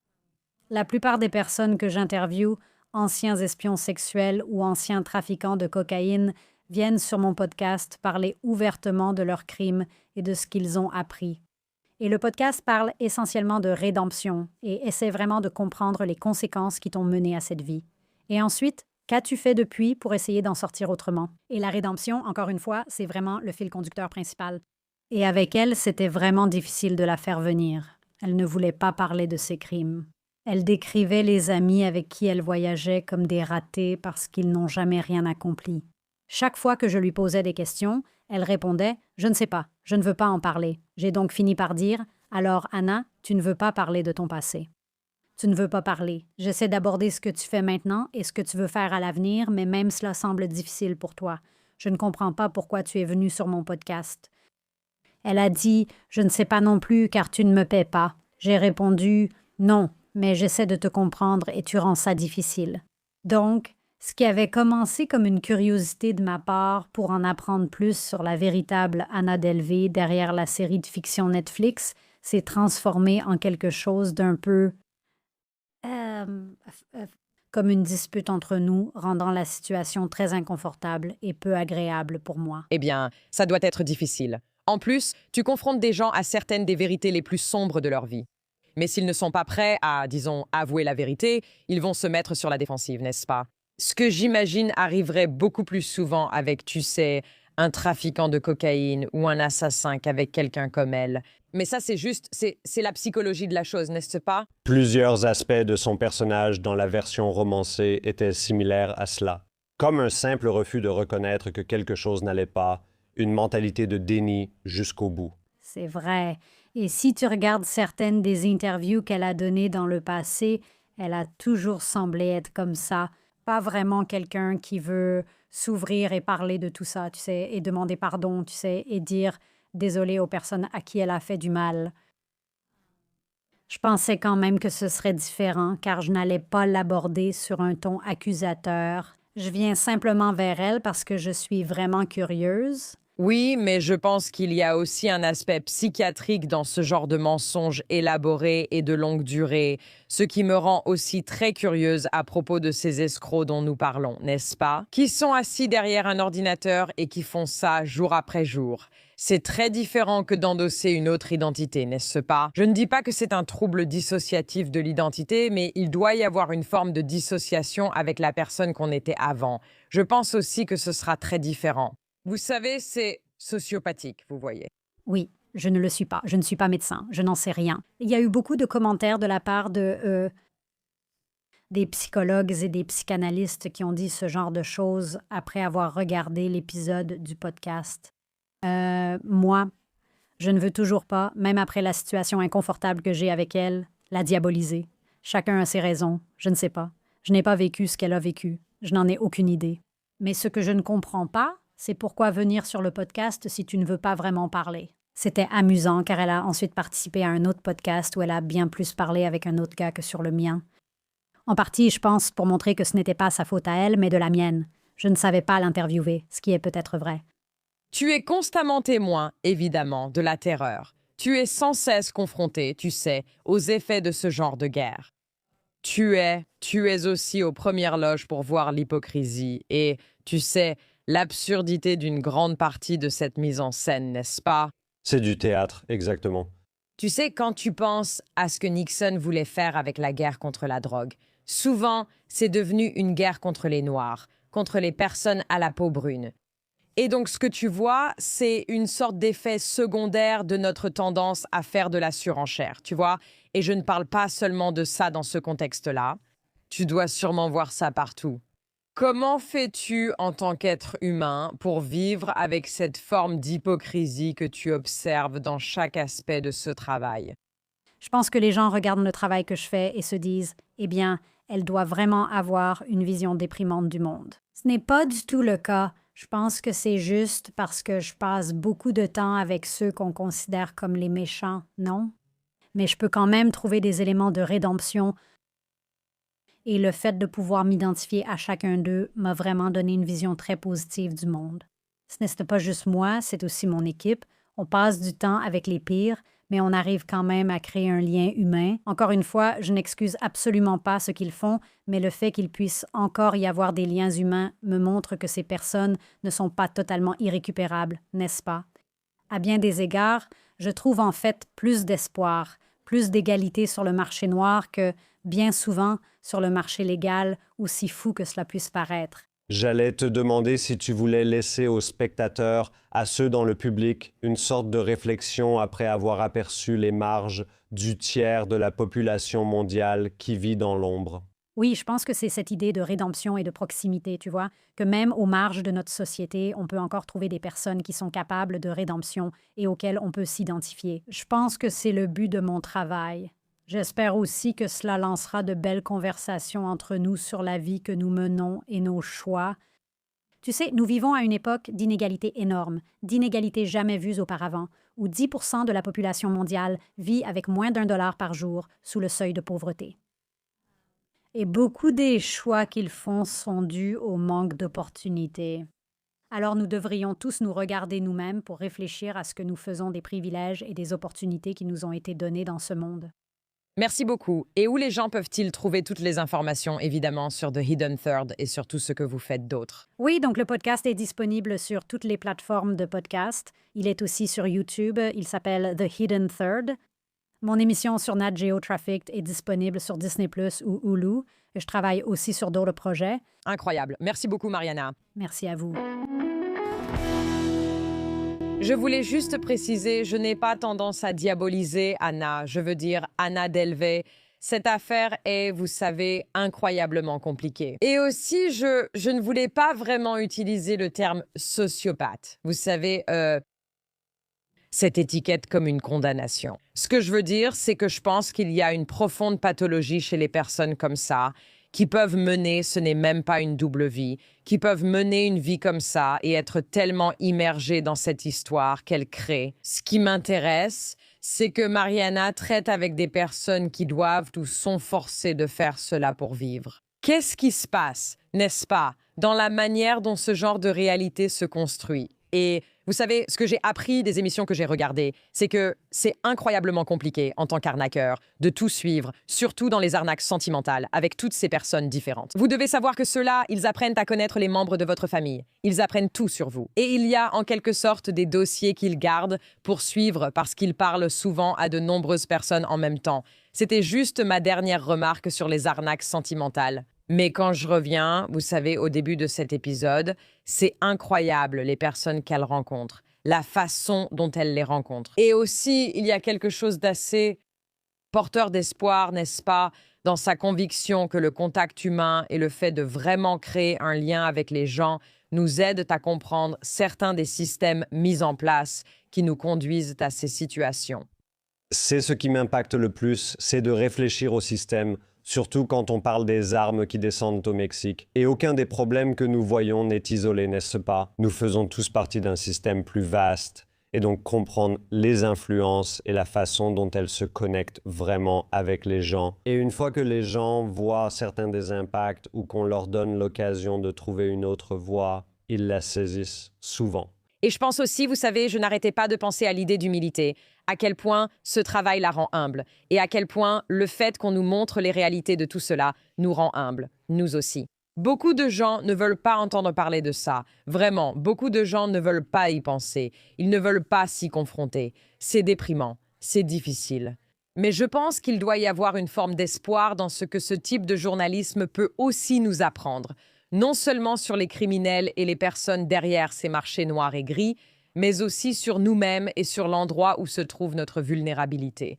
La plupart des personnes que j'interviewe, anciens espions sexuels ou anciens trafiquants de cocaïne, viennent sur mon podcast parler ouvertement de leurs crimes et de ce qu'ils ont appris. Et le podcast parle essentiellement de rédemption et essaie vraiment de comprendre les conséquences qui t'ont mené à cette vie. Et ensuite, qu'as-tu fait depuis pour essayer d'en sortir autrement? Et la rédemption, encore une fois, c'est vraiment le fil conducteur principal. Et avec elle, c'était vraiment difficile de la faire venir. Elle ne voulait pas parler de ses crimes. Elle décrivait les amis avec qui elle voyageait comme des ratés parce qu'ils n'ont jamais rien accompli. Chaque fois que je lui posais des questions, elle répondait « Je ne sais pas, je ne veux pas en parler ». J'ai donc fini par dire « Alors, Anna, tu ne veux pas parler de ton passé. Tu ne veux pas parler. J'essaie d'aborder ce que tu fais maintenant et ce que tu veux faire à l'avenir, mais même cela semble difficile pour toi. Je ne comprends pas pourquoi tu es venu sur mon podcast. » Elle a dit « Je ne sais pas non plus car tu ne me paies pas. » J'ai répondu « Non, mais j'essaie de te comprendre et tu rends ça difficile. » Donc, ce qui avait commencé comme une curiosité de ma part pour en apprendre plus sur la véritable Anna Delvey derrière la série de fiction Netflix s'est transformé en quelque chose d'un peu comme une dispute entre nous, rendant la situation très inconfortable et peu agréable pour moi. Eh bien, ça doit être difficile. En plus, tu confrontes des gens à certaines des vérités les plus sombres de leur vie. Mais s'ils ne sont pas prêts à, disons, avouer la vérité, ils vont se mettre sur la défensive, n'est-ce pas? Ce que j'imagine arriverait beaucoup plus souvent avec, tu sais, un trafiquant de cocaïne ou un assassin qu'avec quelqu'un comme elle. Mais ça, c'est la psychologie de la chose, n'est-ce pas? Plusieurs aspects de son personnage dans la version romancée étaient similaires à cela. Comme un simple refus de reconnaître que quelque chose n'allait pas, une mentalité de déni jusqu'au bout. C'est vrai. Et si tu regardes certaines des interviews qu'elle a données dans le passé, elle a toujours semblé être comme ça. Pas vraiment quelqu'un qui veut s'ouvrir et parler de tout ça, tu sais, et demander pardon, tu sais, et dire désolé aux personnes à qui elle a fait du mal. Je pensais quand même que ce serait différent, car je n'allais pas l'aborder sur un ton accusateur. Je viens simplement vers elle parce que je suis vraiment curieuse. Oui, mais je pense qu'il y a aussi un aspect psychiatrique dans ce genre de mensonges élaborés et de longue durée, ce qui me rend aussi très curieuse à propos de ces escrocs dont nous parlons, n'est-ce pas? Qui sont assis derrière un ordinateur et qui font ça jour après jour. C'est très différent que d'endosser une autre identité, n'est-ce pas? Je ne dis pas que c'est un trouble dissociatif de l'identité, mais il doit y avoir une forme de dissociation avec la personne qu'on était avant. Je pense aussi que ce sera très différent. Vous savez, c'est sociopathique, vous voyez. Oui, je ne le suis pas. Je ne suis pas médecin. Je n'en sais rien. Il y a eu beaucoup de commentaires de la part de des psychologues et des psychanalystes qui ont dit ce genre de choses après avoir regardé l'épisode du podcast. Moi, je ne veux toujours pas, même après la situation inconfortable que j'ai avec elle, la diaboliser. Chacun a ses raisons. Je ne sais pas. Je n'ai pas vécu ce qu'elle a vécu. Je n'en ai aucune idée. Mais ce que je ne comprends pas, c'est pourquoi venir sur le podcast si tu ne veux pas vraiment parler. C'était amusant car elle a ensuite participé à un autre podcast où elle a bien plus parlé avec un autre gars que sur le mien. En partie, je pense, pour montrer que ce n'était pas sa faute à elle, mais de la mienne. Je ne savais pas l'interviewer, ce qui est peut-être vrai. Tu es constamment témoin, évidemment, de la terreur. Tu es sans cesse confronté, tu sais, aux effets de ce genre de guerre. Tu es aussi aux premières loges pour voir l'hypocrisie et, tu sais, l'absurdité d'une grande partie de cette mise en scène, n'est-ce pas? C'est du théâtre, exactement. Tu sais, quand tu penses à ce que Nixon voulait faire avec la guerre contre la drogue, souvent, c'est devenu une guerre contre les Noirs, contre les personnes à la peau brune. Et donc, ce que tu vois, c'est une sorte d'effet secondaire de notre tendance à faire de la surenchère, tu vois? Et je ne parle pas seulement de ça dans ce contexte-là. Tu dois sûrement voir ça partout. Comment fais-tu en tant qu'être humain pour vivre avec cette forme d'hypocrisie que tu observes dans chaque aspect de ce travail? Je pense que les gens regardent le travail que je fais et se disent « Eh bien, elle doit vraiment avoir une vision déprimante du monde. » Ce n'est pas du tout le cas. Je pense que c'est juste parce que je passe beaucoup de temps avec ceux qu'on considère comme les méchants, non? Mais je peux quand même trouver des éléments de rédemption et le fait de pouvoir m'identifier à chacun d'eux m'a vraiment donné une vision très positive du monde. Ce n'est pas juste moi, c'est aussi mon équipe. On passe du temps avec les pires, mais on arrive quand même à créer un lien humain. Encore une fois, je n'excuse absolument pas ce qu'ils font, mais le fait qu'il puisse encore y avoir des liens humains me montre que ces personnes ne sont pas totalement irrécupérables, n'est-ce pas? À bien des égards, je trouve en fait plus d'espoir, plus d'égalité sur le marché noir que, bien souvent, sur le marché légal, aussi fou que cela puisse paraître. J'allais te demander si tu voulais laisser aux spectateurs, à ceux dans le public, une sorte de réflexion après avoir aperçu les marges du tiers de la population mondiale qui vit dans l'ombre. Oui, je pense que c'est cette idée de rédemption et de proximité, tu vois, que même aux marges de notre société, on peut encore trouver des personnes qui sont capables de rédemption et auxquelles on peut s'identifier. Je pense que c'est le but de mon travail. J'espère aussi que cela lancera de belles conversations entre nous sur la vie que nous menons et nos choix. Tu sais, nous vivons à une époque d'inégalités énormes, d'inégalités jamais vues auparavant, où 10% de la population mondiale vit avec moins d'$1 par jour sous le seuil de pauvreté. Et beaucoup des choix qu'ils font sont dus au manque d'opportunités. Alors nous devrions tous nous regarder nous-mêmes pour réfléchir à ce que nous faisons des privilèges et des opportunités qui nous ont été donnés dans ce monde. Merci beaucoup. Et où les gens peuvent-ils trouver toutes les informations, évidemment, sur The Hidden Third et sur tout ce que vous faites d'autre? Oui, donc le podcast est disponible sur toutes les plateformes de podcast. Il est aussi sur YouTube. Il s'appelle The Hidden Third. Mon émission sur Nat Geo Trafficked est disponible sur Disney+ ou Hulu. Je travaille aussi sur d'autres projets. Incroyable. Merci beaucoup, Mariana. Merci à vous. Je voulais juste préciser, je n'ai pas tendance à diaboliser Anna. Je veux dire, Anna Delvey, Cette affaire est, vous savez, incroyablement compliquée. Et aussi, je ne voulais pas vraiment utiliser le terme sociopathe. Vous savez, cette étiquette comme une condamnation. Ce que je veux dire, c'est que je pense qu'il y a une profonde pathologie chez les personnes comme ça, qui peuvent mener, ce n'est même pas une double vie, qui peuvent mener une vie comme ça et être tellement immergées dans cette histoire qu'elles créent. Ce qui m'intéresse, c'est que Mariana traite avec des personnes qui doivent ou sont forcées de faire cela pour vivre. Qu'est-ce qui se passe, n'est-ce pas, dans la manière dont ce genre de réalité se construit? Et vous savez, ce que j'ai appris des émissions que j'ai regardées, c'est que c'est incroyablement compliqué en tant qu'arnaqueur de tout suivre, surtout dans les arnaques sentimentales, avec toutes ces personnes différentes. Vous devez savoir que ceux-là, ils apprennent à connaître les membres de votre famille. Ils apprennent tout sur vous. Et il y a en quelque sorte des dossiers qu'ils gardent pour suivre parce qu'ils parlent souvent à de nombreuses personnes en même temps. C'était juste ma dernière remarque sur les arnaques sentimentales. Mais quand je reviens, vous savez, au début de cet épisode, c'est incroyable les personnes qu'elle rencontre, la façon dont elle les rencontre. Et aussi, il y a quelque chose d'assez porteur d'espoir, n'est-ce pas, dans sa conviction que le contact humain et le fait de vraiment créer un lien avec les gens nous aident à comprendre certains des systèmes mis en place qui nous conduisent à ces situations. C'est ce qui m'impacte le plus, c'est de réfléchir au système, surtout quand on parle des armes qui descendent au Mexique. Et aucun des problèmes que nous voyons n'est isolé, n'est-ce pas? Nous faisons tous partie d'un système plus vaste, et donc comprendre les influences et la façon dont elles se connectent vraiment avec les gens. Et une fois que les gens voient certains des impacts ou qu'on leur donne l'occasion de trouver une autre voie, ils la saisissent souvent. Et je pense aussi, vous savez, je n'arrêtais pas de penser à l'idée d'humilité, à quel point ce travail la rend humble, et à quel point le fait qu'on nous montre les réalités de tout cela nous rend humbles, nous aussi. Beaucoup de gens ne veulent pas entendre parler de ça. Vraiment, beaucoup de gens ne veulent pas y penser. Ils ne veulent pas s'y confronter. C'est déprimant, c'est difficile. Mais je pense qu'il doit y avoir une forme d'espoir dans ce que ce type de journalisme peut aussi nous apprendre. Non seulement sur les criminels et les personnes derrière ces marchés noirs et gris, mais aussi sur nous-mêmes et sur l'endroit où se trouve notre vulnérabilité.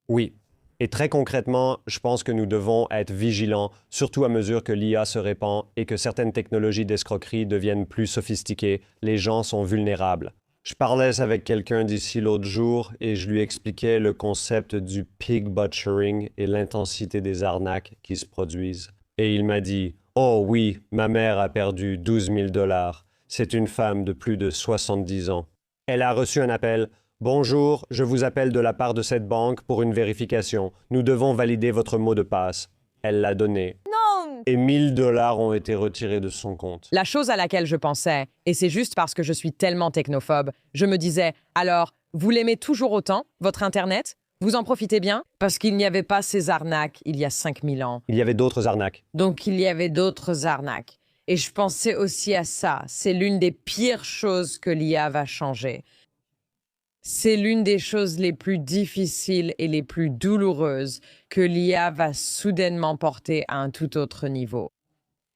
Oui. Et très concrètement, je pense que nous devons être vigilants, surtout à mesure que l'IA se répand et que certaines technologies d'escroquerie deviennent plus sophistiquées. Les gens sont vulnérables. Je parlais avec quelqu'un d'ici l'autre jour et je lui expliquais le concept du pig butchering et l'intensité des arnaques qui se produisent. Et il m'a dit « Oh oui, ma mère a perdu 12 000 $. C'est une femme de plus de 70 ans. Elle a reçu un appel. « Bonjour, je vous appelle de la part de cette banque pour une vérification. Nous devons valider votre mot de passe. » Elle l'a donné. Non! Et 1 000 $ ont été retirés de son compte. La chose à laquelle je pensais, et c'est juste parce que je suis tellement technophobe, je me disais « Alors, vous l'aimez toujours autant, votre Internet? Vous en profitez bien? » Parce qu'il n'y avait pas ces arnaques il y a 5000 ans. Il y avait d'autres arnaques. Donc il y avait d'autres arnaques. Et je pensais aussi à ça. C'est l'une des pires choses que l'IA va changer. C'est l'une des choses les plus difficiles et les plus douloureuses que l'IA va soudainement porter à un tout autre niveau.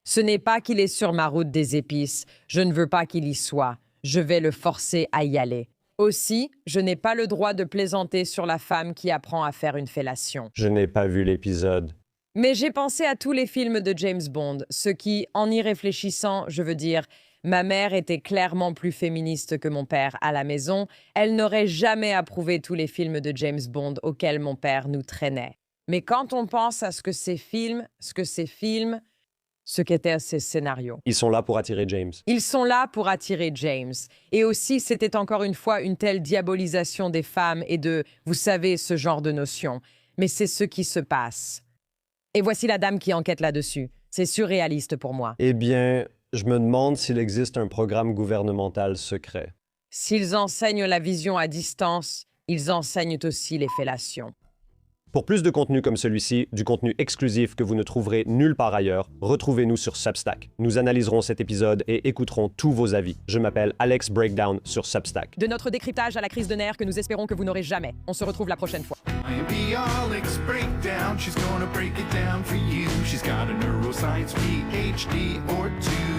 Ce n'est pas qu'il est sur ma route des épices. Je ne veux pas qu'il y soit. Je vais le forcer à y aller. Aussi, je n'ai pas le droit de plaisanter sur la femme qui apprend à faire une fellation. Je n'ai pas vu l'épisode. Mais j'ai pensé à tous les films de James Bond, ce qui, en y réfléchissant, je veux dire, ma mère était clairement plus féministe que mon père à la maison. Elle n'aurait jamais approuvé tous les films de James Bond auxquels mon père nous traînait. Mais quand on pense à ce qu'étaient ces scénarios. Ils sont là pour attirer James. Ils sont là pour attirer James. Et aussi, c'était encore une fois une telle diabolisation des femmes et de, vous savez, ce genre de notions. Mais c'est ce qui se passe. Et voici la dame qui enquête là-dessus. C'est surréaliste pour moi. Eh bien, je me demande s'il existe un programme gouvernemental secret. S'ils enseignent la vision à distance, ils enseignent aussi les fellations. Pour plus de contenu comme celui-ci, du contenu exclusif que vous ne trouverez nulle part ailleurs, retrouvez-nous sur Substack. Nous analyserons cet épisode et écouterons tous vos avis. Je m'appelle Alex Breakdown sur Substack. De notre décryptage à la crise de nerfs que nous espérons que vous n'aurez jamais. On se retrouve la prochaine fois. Alex Breakdown, she's gonna break it down for you. She's got a neuroscience PhD or two.